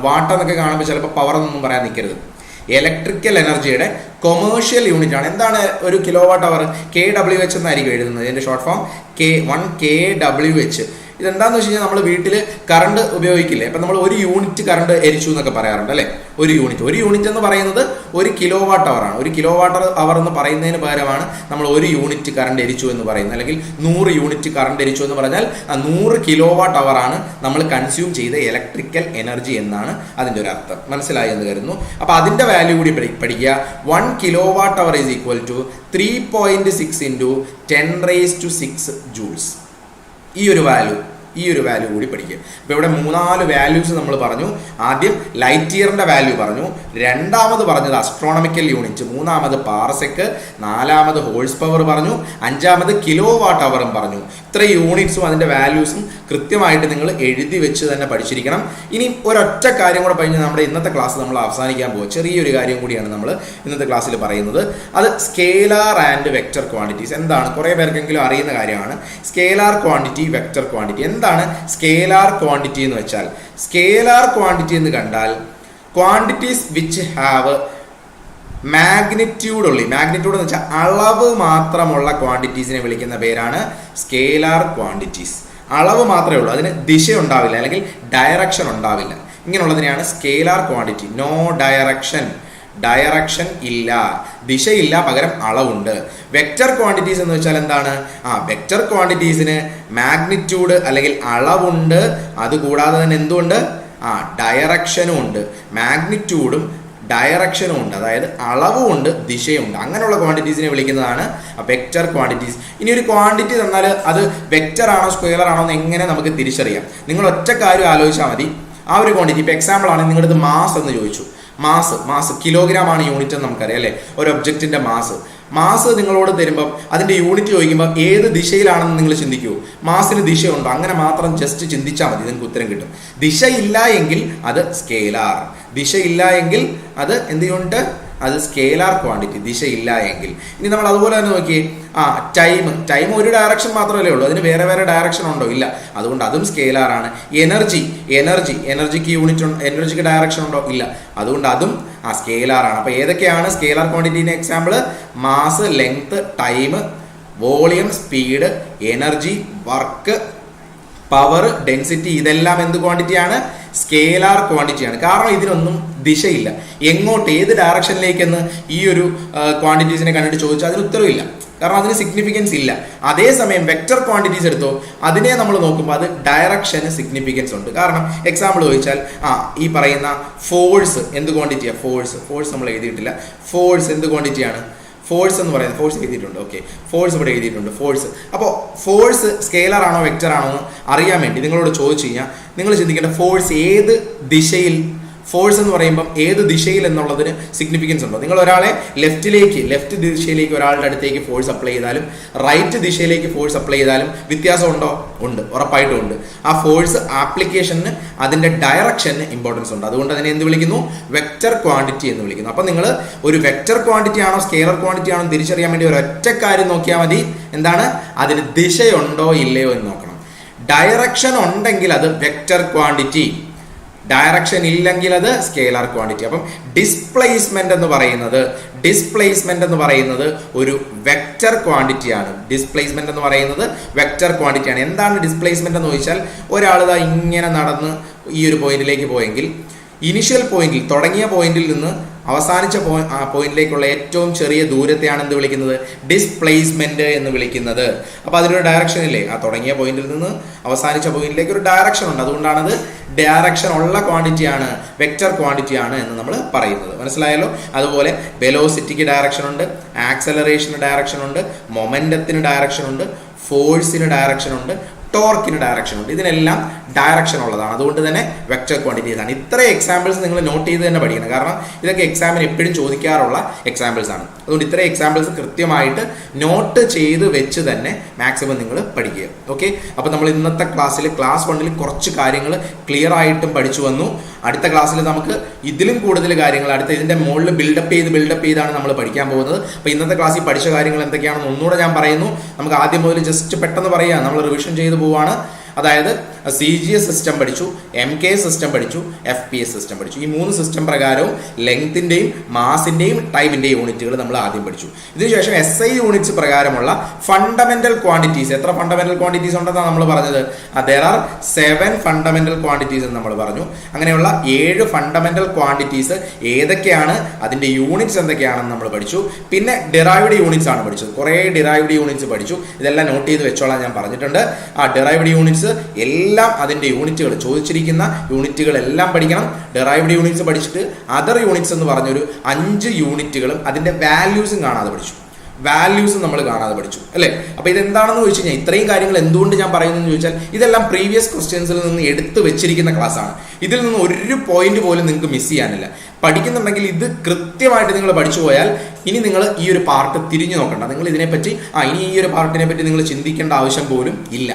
വാട്ട് എന്നൊക്കെ കാണുമ്പോൾ ചിലപ്പോൾ പവർ എന്നൊന്നും പറയാൻ നിൽക്കരുത്. ഇലക്ട്രിക്കൽ എനർജിയുടെ കൊമേഴ്ഷ്യൽ യൂണിറ്റ് ആണ്. എന്താണ് ഒരു കിലോ വാട്ട് അവർ? KWH എന്നായിരിക്കും എഴുതുന്നത്. ഇതിൻ്റെ ഷോർട്ട് ഫോം 1 KWH. ഇതെന്താണെന്ന് വെച്ച് കഴിഞ്ഞാൽ നമ്മൾ വീട്ടിൽ കറണ്ട് ഉപയോഗിക്കില്ലേ, അപ്പം നമ്മൾ 1 യൂണിറ്റ് കറണ്ട് എരിച്ചു എന്നൊക്കെ പറയാറുണ്ട് അല്ലേ. 1 യൂണിറ്റ് എന്ന് പറയുന്നത് 1 കിലോവാട്ട് അവറാണ്. 1 കിലോവാട്ട് അവർ എന്ന് പറയുന്നതിന് പകരമാണ് നമ്മൾ 1 യൂണിറ്റ് കറണ്ട് എരിച്ചു എന്ന് പറയുന്നത്. അല്ലെങ്കിൽ 100 യൂണിറ്റ് കറണ്ട് എരിച്ചു എന്ന് പറഞ്ഞാൽ 100 കിലോവാട്ട് അവറാണ് നമ്മൾ കൺസ്യൂം ചെയ്ത ഇലക്ട്രിക്കൽ എനർജി എന്നാണ് അതിൻ്റെ ഒരു അർത്ഥം. മനസ്സിലായി എന്ന് കരുതുന്നു. അപ്പോൾ അതിൻ്റെ വാല്യൂ കൂടി പഠിക്കുക. 1 kilowatt hour is equal to 3.6 into 10⁻⁶ joules. ഈ ഒരു വാല്യൂ കൂടി പഠിക്കുക. അപ്പോൾ ഇവിടെ 3-4 വാല്യൂസ് നമ്മൾ പറഞ്ഞു. ആദ്യം ലൈറ്റ് ഇയറിൻ്റെ വാല്യൂ പറഞ്ഞു, രണ്ടാമത് പറഞ്ഞത് അസ്ട്രോണമിക്കൽ യൂണിറ്റ്, മൂന്നാമത് പാർസെക്ക്, നാലാമത് ഹോഴ്സ് പവർ പറഞ്ഞു, അഞ്ചാമത് കിലോ വാട്ട് അവറും പറഞ്ഞു. ഇത്ര യൂണിറ്റ്സും അതിൻ്റെ വാല്യൂസും കൃത്യമായിട്ട് നിങ്ങൾ എഴുതി വെച്ച് തന്നെ പഠിച്ചിരിക്കണം. ഇനി ഒരൊറ്റ കാര്യം കൂടെ പറഞ്ഞ് നമ്മുടെ ഇന്നത്തെ ക്ലാസ് നമ്മൾ അവസാനിക്കാൻ പോകും. ചെറിയൊരു കാര്യം കൂടിയാണ് നമ്മൾ ഇന്നത്തെ ക്ലാസ്സിൽ പറയുന്നത്. അത് സ്കേലാർ ആൻഡ് വെക്റ്റർ ക്വാണ്ടിറ്റീസ്. എന്താണ്? കുറേ പേർക്കെങ്കിലും അറിയുന്ന കാര്യമാണ്. Scalar quantity, vector quantity. എന്താണ് സ്കേലാർ ക്വാണ്ടിറ്റി എന്ന് വെച്ചാൽ? സ്കേലാർ ക്വാണ്ടിറ്റി എന്ന് കണ്ടാൽ ക്വാണ്ടിറ്റീസ് വിച്ച് ഹാവ് മാഗ്നിറ്റ്യൂഡ് എന്ന് വെച്ചാൽ അളവ് മാത്രമുള്ള ക്വാണ്ടിറ്റീസിനെ വിളിക്കുന്ന പേരാണ് സ്കേലാർ ക്വാണ്ടിറ്റീസ്. അളവ് മാത്രമേ ഉള്ളൂ, അതിന് ദിശ ഉണ്ടാവില്ല അല്ലെങ്കിൽ ഡയറക്ഷൻ ഉണ്ടാവില്ല. ഇങ്ങനെയുള്ളതിനെയാണ് സ്കേലാർ ക്വാണ്ടിറ്റി. നോ ഡയറക്ഷൻ ഇല്ല, ദിശയില്ല, പകരം അളവുണ്ട്. വെക്റ്റർ ക്വാണ്ടിറ്റീസ് എന്ന് വെച്ചാൽ എന്താണ്? വെക്റ്റർ ക്വാണ്ടിറ്റീസിന് മാഗ്നിറ്റ്യൂഡ് അല്ലെങ്കിൽ അളവുണ്ട്, അതുകൂടാതെ തന്നെ എന്തുകൊണ്ട്? ഡയറക്ഷനും ഉണ്ട്. മാഗ്നിറ്റ്യൂഡും ഡയറക്ഷനും ഉണ്ട്, അതായത് അളവുമുണ്ട്, ദിശയുണ്ട്. അങ്ങനെയുള്ള ക്വാണ്ടിറ്റീസിനെ വിളിക്കുന്നതാണ് വെക്റ്റർ ക്വാണ്ടിറ്റീസ്. ഇനി ഒരു ക്വാണ്ടിറ്റി തന്നാൽ അത് വെക്റ്റർ ആണോ സ്ക്വയർ ആണോ എന്ന് എങ്ങനെ നമുക്ക് തിരിച്ചറിയാം? നിങ്ങൾ ഒറ്റ കാര്യം ആലോചിച്ചാൽ മതി. ആ ഒരു ക്വാണ്ടിറ്റി, ഇപ്പോൾ എക്സാമ്പിൾ ആണ്, നിങ്ങളുടെ മാസ് എന്ന് ചോദിച്ചു. മാസ് കിലോഗ്രാം ആണ് യൂണിറ്റ് എന്ന് നമുക്കറിയാം അല്ലേ. ഒരു ഒബ്ജക്റ്റിന്റെ മാസ് നിങ്ങളോട് തരുമ്പം അതിന്റെ യൂണിറ്റ് ചോദിക്കുമ്പോൾ ഏത് ദിശയിലാണെന്ന് നിങ്ങൾ ചിന്തിക്കൂ. മാസിന് ദിശയുണ്ടോ? അങ്ങനെ മാത്രം ജസ്റ്റ് ചിന്തിച്ചാൽ മതി, നിങ്ങൾക്ക് ഉത്തരം കിട്ടും. ദിശയില്ല എങ്കിൽ അത് സ്കേലാർ, ദിശയില്ല എങ്കിൽ അത് എന്ത് യൂണിറ്റ്? അത് സ്കേലാർ ക്വാണ്ടിറ്റി, ദിശയില്ല എങ്കിൽ. ഇനി നമ്മൾ അതുപോലെ തന്നെ നോക്കിയേ, ടൈം ഒരു ഡയറക്ഷൻ മാത്രമല്ലേ ഉള്ളൂ, അതിന് വേറെ ഡയറക്ഷൻ ഉണ്ടോ? ഇല്ല. അതുകൊണ്ട് അതും സ്കേലാർ ആണ്. എനർജിക്ക് യൂണിറ്റ്, എനർജിക്ക് ഡയറക്ഷൻ ഉണ്ടോ? ഇല്ല. അതുകൊണ്ട് അതും സ്കേലാർ ആണ്. അപ്പോൾ ഏതൊക്കെയാണ് സ്കേലാർ ക്വാണ്ടിറ്റീൻ്റെ example? Mass, length, time, volume, speed, energy, work, power, density. ഇതെല്ലാം എന്ത് ക്വാണ്ടിറ്റിയാണ്? സ്കേലാർ ക്വാണ്ടിറ്റിയാണ്. കാരണം ഇതിനൊന്നും ദിശയില്ല, എങ്ങോട്ട്, ഏത് ഡയറക്ഷനിലേക്കെന്ന് ഈ ഒരു ക്വാണ്ടിറ്റീസിനെ കണ്ടിട്ട് ചോദിച്ചാൽ അതിന് ഉത്തരവില്ല, കാരണം അതിന് സിഗ്നിഫിക്കൻസ് ഇല്ല. അതേസമയം വെക്റ്റർ ക്വാണ്ടിറ്റീസ് എടുത്തോ, അതിനെ നമ്മൾ നോക്കുമ്പോൾ അത് ഡയറക്ഷന് സിഗ്നിഫിക്കൻസ് ഉണ്ട്. കാരണം എക്സാമ്പിൾ ചോദിച്ചാൽ ഈ പറയുന്ന ഫോഴ്സ് എന്ത് ക്വാണ്ടിറ്റിയാണ്? ഫോഴ്സ് നമ്മൾ എഴുതിയിട്ടില്ല. ഫോഴ്സ് എന്ത് ക്വാണ്ടിറ്റിയാണ്? ഫോഴ്സ് എന്ന് പറയുന്നത്, ഫോഴ്സ് എഴുതിയിട്ടുണ്ട്. ഓക്കെ, ഫോഴ്സ് ഇവിടെ എഴുതിയിട്ടുണ്ട്, ഫോഴ്സ്. അപ്പോൾ ഫോഴ്സ് സ്കേലർ ആണോ വെക്റ്റർ ആണോ എന്ന് അറിയാൻ വേണ്ടി നിങ്ങളോട് ചോദിച്ചു കഴിഞ്ഞാൽ നിങ്ങൾ ചിന്തിക്കേണ്ട ഫോഴ്സ് ഏത് ദിശയിൽ, ഫോഴ്സ് എന്ന് പറയുമ്പം ഏത് ദിശയിൽ എന്നുള്ളതിന് സിഗ്നിഫിക്കൻസ് ഉണ്ടോ? നിങ്ങൾ ഒരാളെ ലെഫ്റ്റ് ദിശയിലേക്ക് ഒരാളുടെ അടുത്തേക്ക് ഫോഴ്സ് അപ്ലൈ ചെയ്താലും റൈറ്റ് ദിശയിലേക്ക് ഫോഴ്സ് അപ്ലൈ ചെയ്താലും വ്യത്യാസം ഉണ്ടോ? ഉണ്ട്, ഉറപ്പായിട്ടും ഉണ്ട്. ആ ഫോഴ്സ് ആപ്ലിക്കേഷന് അതിൻ്റെ ഡയറക്ഷന് ഇമ്പോർട്ടൻസ് ഉണ്ട്. അതുകൊണ്ട് അതിനെ എന്ത് വിളിക്കുന്നു? വെക്റ്റർ ക്വാണ്ടിറ്റി എന്ന് വിളിക്കുന്നു. അപ്പം നിങ്ങൾ ഒരു വെക്റ്റർ ക്വാണ്ടിറ്റി ആണോ സ്കേലർ ക്വാണ്ടിറ്റി ആണോ തിരിച്ചറിയാൻ വേണ്ടി ഒരൊറ്റ കാര്യം നോക്കിയാൽ മതി. എന്താണ്? അതിന് ദിശയുണ്ടോ ഇല്ലയോ എന്ന് നോക്കണം. ഡയറക്ഷൻ ഉണ്ടെങ്കിൽ അത് വെക്റ്റർ ക്വാണ്ടിറ്റി, ഡയറക്ഷൻ ഇല്ലെങ്കിൽ അത് സ്കേലാർ ക്വാണ്ടിറ്റി. അപ്പം ഡിസ്പ്ലേസ്മെന്റ് എന്ന് പറയുന്നത് ഒരു വെക്റ്റർ ക്വാണ്ടിറ്റിയാണ്. എന്താണ് ഡിസ്പ്ലേസ്മെന്റ് എന്ന് ചോദിച്ചാൽ, ഒരാൾ ഇങ്ങനെ നടന്ന് ഈ ഒരു പോയിന്റിലേക്ക് പോയെങ്കിൽ ഇനിഷ്യൽ പോയിന്റിൽ, തുടങ്ങിയ പോയിന്റിൽ നിന്ന് അവസാനിച്ച പോയിന്റിലേക്കുള്ള ഏറ്റവും ചെറിയ ദൂരത്തെയാണ് എന്ത് വിളിക്കുന്നത്? ഡിസ്പ്ലേസ്മെന്റ് എന്ന് വിളിക്കുന്നത്. അപ്പോൾ അതിനൊരു ഡയറക്ഷൻ ഇല്ലേ? ആ തുടങ്ങിയ പോയിന്റിൽ നിന്ന് അവസാനിച്ച പോയിന്റിലേക്ക് ഒരു ഡയറക്ഷൻ ഉണ്ട്. അതുകൊണ്ടാണത് ഡയറക്ഷൻ ഉള്ള ക്വാണ്ടിറ്റിയാണ്, വെക്റ്റർ ക്വാണ്ടിറ്റിയാണ് എന്ന് നമ്മൾ പറയുന്നത്. മനസ്സിലായല്ലോ? അതുപോലെ വെലോസിറ്റിക്ക് ഡയറക്ഷൻ ഉണ്ട്, ആക്സലറേഷന് ഡയറക്ഷൻ ഉണ്ട്, മൊമെന്റത്തിന് ഡയറക്ഷൻ ഉണ്ട്, ഫോഴ്സിന് ഡയറക്ഷൻ ഉണ്ട്, ടോർക്കിന് ഡയറക്ഷൻ ഉണ്ട്. ഇതിനെല്ലാം ഡയറക്ഷൻ ഉള്ളതാണ്. അതുകൊണ്ട് തന്നെ വെക്റ്റർ ക്വാണ്ടിറ്റീസ് ആണ്. ഇത്ര എക്സാമ്പിൾസ് നിങ്ങൾ നോട്ട് ചെയ്ത് തന്നെ പഠിക്കണം. കാരണം ഇതൊക്കെ എക്സാമിന് എപ്പോഴും ചോദിക്കാറുള്ള എക്സാമ്പിൾസ് ആണ്. അതുകൊണ്ട് ഇത്ര എക്സാമ്പിൾസ് കൃത്യമായിട്ട് നോട്ട് ചെയ്ത് വെച്ച് തന്നെ മാക്സിമം നിങ്ങൾ പഠിക്കുക. ഓക്കെ, അപ്പോൾ നമ്മൾ ഇന്നത്തെ ക്ലാസ്സിൽ ക്ലാസ് 1 കുറച്ച് കാര്യങ്ങൾ ക്ലിയർ ആയിട്ടും പഠിച്ചു വന്നു. അടുത്ത ക്ലാസ്സിൽ നമുക്ക് ഇതിലും കൂടുതൽ കാര്യങ്ങൾ ഇതിൻ്റെ മുകളിൽ ബിൽഡപ്പ് ചെയ്താണ് നമ്മൾ പഠിക്കാൻ പോകുന്നത്. അപ്പോൾ ഇന്നത്തെ ക്ലാസ്സിൽ പഠിച്ച കാര്യങ്ങൾ എന്തൊക്കെയാണെന്ന് ഒന്നുകൂടെ ഞാൻ പറയുന്നു. നമുക്ക് ആദ്യം മുതൽ ജസ്റ്റ് പെട്ടെന്ന് പറയാം, നമ്മൾ റിവിഷൻ ചെയ്ത് പോവാണ്. അതായത് CGS സിസ്റ്റം പഠിച്ചു, MKS സിസ്റ്റം പഠിച്ചു, FPS സിസ്റ്റം പഠിച്ചു. ഈ 3 സിസ്റ്റം പ്രകാരവും ലെങ്ത്തിൻ്റെയും മാസിൻ്റെയും ടൈമിൻ്റെയും യൂണിറ്റുകൾ നമ്മൾ ആദ്യം പഠിച്ചു. ഇതിനുശേഷം SI യൂണിറ്റ്സ് പ്രകാരമുള്ള ഫണ്ടമെന്റൽ ക്വാണ്ടിറ്റീസ്, എത്ര ഫണ്ടമെന്റൽ ക്വാണ്ടിറ്റീസ് ഉണ്ടെന്നാണ് നമ്മൾ പറഞ്ഞത്? there are 7 ഫണ്ടമെന്റൽ ക്വാണ്ടിറ്റീസ് എന്ന് നമ്മൾ പറഞ്ഞു. അങ്ങനെയുള്ള 7 ഫണ്ടമെന്റൽ ക്വാണ്ടിറ്റീസ് ഏതൊക്കെയാണ്, അതിന്റെ യൂണിറ്റ്സ് എന്തൊക്കെയാണെന്ന് നമ്മൾ പഠിച്ചു. പിന്നെ ഡിറൈവ്ഡ് യൂണിറ്റ്സ് ആണ് പഠിച്ചത്. കുറേ ഡിറൈവ്ഡ് യൂണിറ്റ്സ് പഠിച്ചു. ഇതെല്ലാം നോട്ട് ചെയ്ത് വെച്ചോളാം, ഞാൻ പറഞ്ഞിട്ടുണ്ട്. ആ ഡിറൈവ്ഡ് യൂണിറ്റ്സ് എല്ലാം, അതിന്റെ യൂണിറ്റുകൾ, ചോദിച്ചിരിക്കുന്ന യൂണിറ്റുകൾ എല്ലാം പഠിക്കണം. ഡിറൈവ്ഡ് യൂണിറ്റ്സ് പഠിച്ചിട്ട് അതർ യൂണിറ്റ്സ് എന്ന് പറഞ്ഞൊരു 5 യൂണിറ്റുകളും അതിന്റെ വാല്യൂസും കാണാതെ പഠിച്ചു. വാല്യൂസ് നമ്മൾ കാണാതെ പഠിച്ചു അല്ലേ? അപ്പോൾ ഇതെന്താണെന്ന് ചോദിച്ചു കഴിഞ്ഞാൽ, ഇത്രയും കാര്യങ്ങൾ എന്തുകൊണ്ട് ഞാൻ പറയുന്നതെന്ന് ചോദിച്ചാൽ, ഇതെല്ലാം പ്രീവിയസ് ക്വസ്റ്റ്യൻസിൽ നിന്ന് എടുത്തു വെച്ചിരിക്കുന്ന ക്ലാസ്സാണ്. ഇതിൽ നിന്ന് ഒരു പോയിന്റ് പോലും നിങ്ങൾക്ക് മിസ് ചെയ്യാനില്ല. പഠിക്കുന്നുണ്ടെങ്കിൽ ഇത് കൃത്യമായിട്ട് നിങ്ങൾ പഠിച്ചു പോയാൽ ഇനി നിങ്ങൾ ഈ ഒരു പാർട്ട് തിരിഞ്ഞു നോക്കണ്ട. നിങ്ങൾ ഇതിനെപ്പറ്റി ഇനി ഈ ഒരു പാർട്ടിനെ പറ്റി നിങ്ങൾ ചിന്തിക്കേണ്ട ആവശ്യം പോലും ഇല്ല.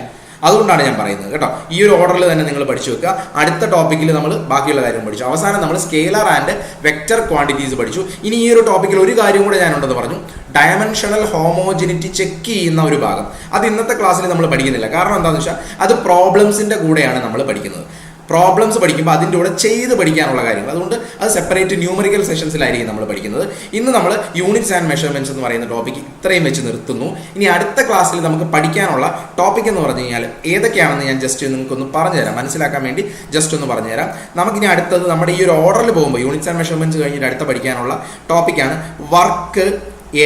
അതുകൊണ്ടാണ് ഞാൻ പറയുന്നത് കേട്ടോ. ഈ ഒരു ഓർഡറിൽ തന്നെ നിങ്ങൾ പഠിച്ചു വെക്കുക. അടുത്ത ടോപ്പിക്കിൽ നമ്മൾ ബാക്കിയുള്ള കാര്യം പഠിച്ചു. അവസാനം നമ്മൾ സ്കെയിലർ ആൻഡ് വെക്റ്റർ ക്വാണ്ടിറ്റീസ് പഠിച്ചു. ഇനി ഈ ഒരു ടോപ്പിക്കിൽ ഒരു കാര്യം കൂടെ ഞാനുണ്ടെന്ന് പറഞ്ഞു, ഡയമെൻഷണൽ ഹോമോജിനിറ്റി ചെക്ക് ചെയ്യുന്ന ഒരു ഭാഗം. അത് ഇന്നത്തെ ക്ലാസ്സിൽ നമ്മൾ പഠിക്കുന്നില്ല. കാരണം എന്താണെന്ന് വെച്ചാൽ അത് പ്രോബ്ലംസിന്റെ കൂടെയാണ് നമ്മൾ പഠിക്കുന്നത്. പ്രോബ്ലംസ് പഠിക്കുമ്പോൾ അതിൻ്റെ കൂടെ ചെയ്ത് പഠിക്കാനുള്ള കാര്യങ്ങൾ, അതുകൊണ്ട് അത് സെപ്പറേറ്റ് ന്യൂമറിക്കൽ സെഷൻസിലായിരിക്കും നമ്മൾ പഠിക്കുന്നത്. ഇന്ന് നമ്മൾ യൂണിറ്റ്സ് ആൻഡ് മെഷർമെന്റ്സ് എന്ന് പറയുന്ന ടോപ്പിക്ക് ഇത്രയും വെച്ച് നിർത്തുന്നു. ഇനി അടുത്ത ക്ലാസ്സിൽ നമുക്ക് പഠിക്കാനുള്ള ടോപ്പിക് എന്ന് പറഞ്ഞു കഴിഞ്ഞാൽ ഏതൊക്കെയാണെന്ന് ഞാൻ ജസ്റ്റ് നിങ്ങൾക്കൊന്ന് പറഞ്ഞുതരാം, മനസ്സിലാക്കാൻ വേണ്ടി ജസ്റ്റ് ഒന്ന് പറഞ്ഞുതരാം. നമുക്കിനി അടുത്തത് നമ്മുടെ ഈ ഒരു ഓർഡറിൽ പോകുമ്പോൾ യൂണിറ്റ്സ് ആൻഡ് മെഷർമെന്റ്സ് കഴിഞ്ഞിട്ട് അടുത്ത പഠിക്കാനുള്ള ടോപ്പിക്കാണ് work,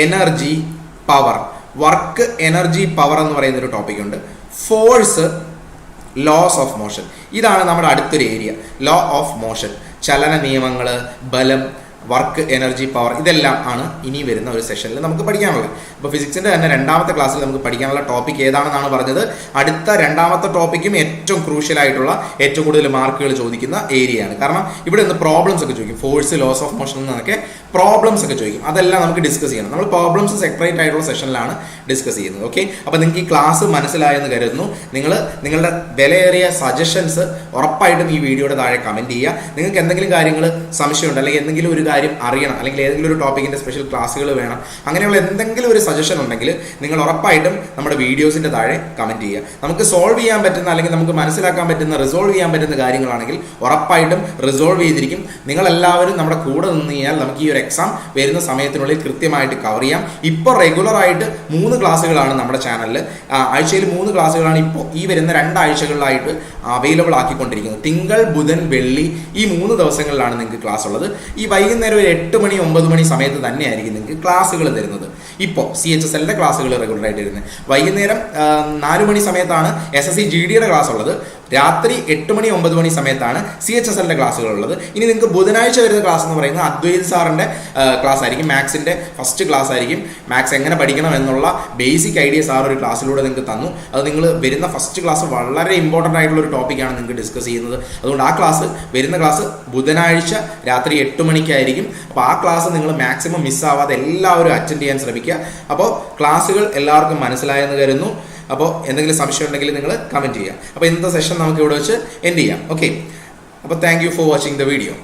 energy, power. Work, energy, power എന്ന് പറയുന്ന ഒരു ടോപ്പിക്കുണ്ട്. Force, laws of motion. ഇതാണ് നമ്മുടെ അടുത്തൊരു ഏരിയ. ലോ ഓഫ് മോഷൻ, ചലന നിയമങ്ങൾ, ബലം, വർക്ക്, എനർജി, പവർ, ഇതെല്ലാം ആണ് ഇനി വരുന്ന ഒരു സെഷനിൽ നമുക്ക് പഠിക്കാനുള്ളത്. അപ്പോൾ ഫിസിക്സിൻ്റെ തന്നെ 2ാമത്തെ ക്ലാസ്സിൽ നമുക്ക് പഠിക്കാനുള്ള ടോപ്പിക് ഏതാണെന്നാണ് പറഞ്ഞത്. അടുത്ത 2ാമത്തെ ടോപ്പിക്കും ഏറ്റവും ക്രൂഷ്യൽ ആയിട്ടുള്ള, ഏറ്റവും കൂടുതൽ മാർക്കുകൾ ചോദിക്കുന്ന ഏരിയയാണ്. കാരണം ഇവിടെ നിന്ന് പ്രോബ്ലംസ് ഒക്കെ ചോദിക്കും. ഫോഴ്സ്, ലോസ് ഓഫ് മോഷൻ എന്നൊക്കെ പ്രോബ്ലംസ് ഒക്കെ ചോദിക്കും. അതെല്ലാം നമുക്ക് ഡിസ്കസ് ചെയ്യണം. നമ്മൾ പ്രോബ്ലംസ് സെപ്പറേറ്റ് ആയിട്ടുള്ള സെഷനിലാണ് ഡിസ്കസ് ചെയ്യുന്നത്. ഓക്കെ, അപ്പോൾ നിങ്ങൾക്ക് ഈ ക്ലാസ് മനസ്സിലായെന്ന് കരുതുന്നു. നിങ്ങളുടെ വിലയേറിയ സജഷൻസ് ഉറപ്പായിട്ടും ഈ വീഡിയോയുടെ താഴെ കമൻറ്റ് ചെയ്യുക. നിങ്ങൾക്ക് എന്തെങ്കിലും കാര്യങ്ങൾ സംശയമുണ്ട്, അല്ലെങ്കിൽ എന്തെങ്കിലും ഒരു കാര്യം അറിയണം, അല്ലെങ്കിൽ ഏതെങ്കിലും ഒരു ടോപ്പിക്കിൻ്റെ സ്പെഷ്യൽ ക്ലാസ്സുകൾ വേണം, അങ്ങനെയുള്ള എന്തെങ്കിലും ഒരു സജഷൻ ഉണ്ടെങ്കിൽ നിങ്ങൾ ഉറപ്പായിട്ടും നമ്മുടെ വീഡിയോസിൻ്റെ താഴെ കമൻറ്റ് ചെയ്യുക. നമുക്ക് സോൾവ് ചെയ്യാൻ പറ്റുന്ന, അല്ലെങ്കിൽ നമുക്ക് മനസ്സിലാക്കാൻ പറ്റുന്ന, റിസോൾവ് ചെയ്യാൻ പറ്റുന്ന കാര്യങ്ങളാണെങ്കിൽ ഉറപ്പായിട്ടും റിസോൾവ് ചെയ്തിരിക്കും. നിങ്ങളെല്ലാവരും നമ്മുടെ കൂടെ നിന്ന് കഴിഞ്ഞാൽ നമുക്ക് ഈ ഒരു എക്സാം വരുന്ന സമയത്തിനുള്ളിൽ കൃത്യമായിട്ട് കവർ ചെയ്യാം. ഇപ്പോൾ റെഗുലറായിട്ട് 3 ക്ലാസ്സുകളാണ് നമ്മുടെ ചാനലിൽ, ആഴ്ചയിൽ 3 ക്ലാസ്സുകളാണ് ഇപ്പോൾ ഈ വരുന്ന 2 ആഴ്ചകളിലായിട്ട് അവൈലബിൾ ആക്കിക്കൊണ്ടിരിക്കുന്നത്. തിങ്കൾ, ബുധൻ, വെള്ളി ഈ 3 ദിവസങ്ങളിലാണ് നിങ്ങൾക്ക് ക്ലാസ് ഉള്ളത്. ഈ വൈകുന്നേരം ഒരു 8 മണി 9 മണി സമയത്ത് തന്നെയായിരിക്കും നിങ്ങൾക്ക് ക്ലാസ്സുകൾ തരുന്നത്. ഇപ്പോൾ CHSLന്റെ ക്ലാസ്സുകൾ റെഗുലറായിട്ട് വരുന്നത്. വൈകുന്നേരം 4 മണി സമയത്താണ് SSC GDയുടെ ക്ലാസ് ഉള്ളത്. രാത്രി 8 മണി 9 മണി സമയത്താണ് CHSLന്റെ ക്ലാസ്സുകൾ ഉള്ളത്. ഇനി നിങ്ങൾക്ക് ബുധനാഴ്ച വരുന്ന ക്ലാസ് എന്ന് പറയുന്നത് അദ്വൈത് സാറിൻ്റെ ക്ലാസ് ആയിരിക്കും. മാത്സിൻ്റെ ഫസ്റ്റ് ക്ലാസ് ആയിരിക്കും. മാത്സ് എങ്ങനെ പഠിക്കണം എന്നുള്ള ബേസിക് ഐഡിയ സാർ ഒരു ക്ലാസ്സിലൂടെ നിങ്ങൾക്ക് തന്നു. അത് നിങ്ങൾ വരുന്ന ഫസ്റ്റ് ക്ലാസ് വളരെ ഇമ്പോർട്ടൻ്റ് ആയിട്ടുള്ള ഒരു ടോപ്പിക്കാണ് നിങ്ങൾക്ക് ഡിസ്കസ് ചെയ്യുന്നത്. അതുകൊണ്ട് ആ ക്ലാസ്, വരുന്ന ക്ലാസ് ബുധനാഴ്ച രാത്രി 8 മണിക്കായിരിക്കും. അപ്പോൾ ആ ക്ലാസ് നിങ്ങൾ മാക്സിമം മിസ്സാവാതെ എല്ലാവരും അറ്റൻഡ് ചെയ്യാൻ ശ്രമിക്കുക. അപ്പോൾ ക്ലാസ്സുകൾ എല്ലാവർക്കും മനസ്സിലായെന്ന് കരുതുന്നു. അപ്പോൾ എന്തെങ്കിലും സംശയം ഉണ്ടെങ്കിൽ നിങ്ങൾ കമൻറ്റ് ചെയ്യുക. അപ്പോൾ ഇന്നത്തെ സെഷൻ നമുക്ക് ഇവിടെ വെച്ച് എൻഡ് ചെയ്യാം. ഓക്കെ, അപ്പോൾ thank you for watching the video.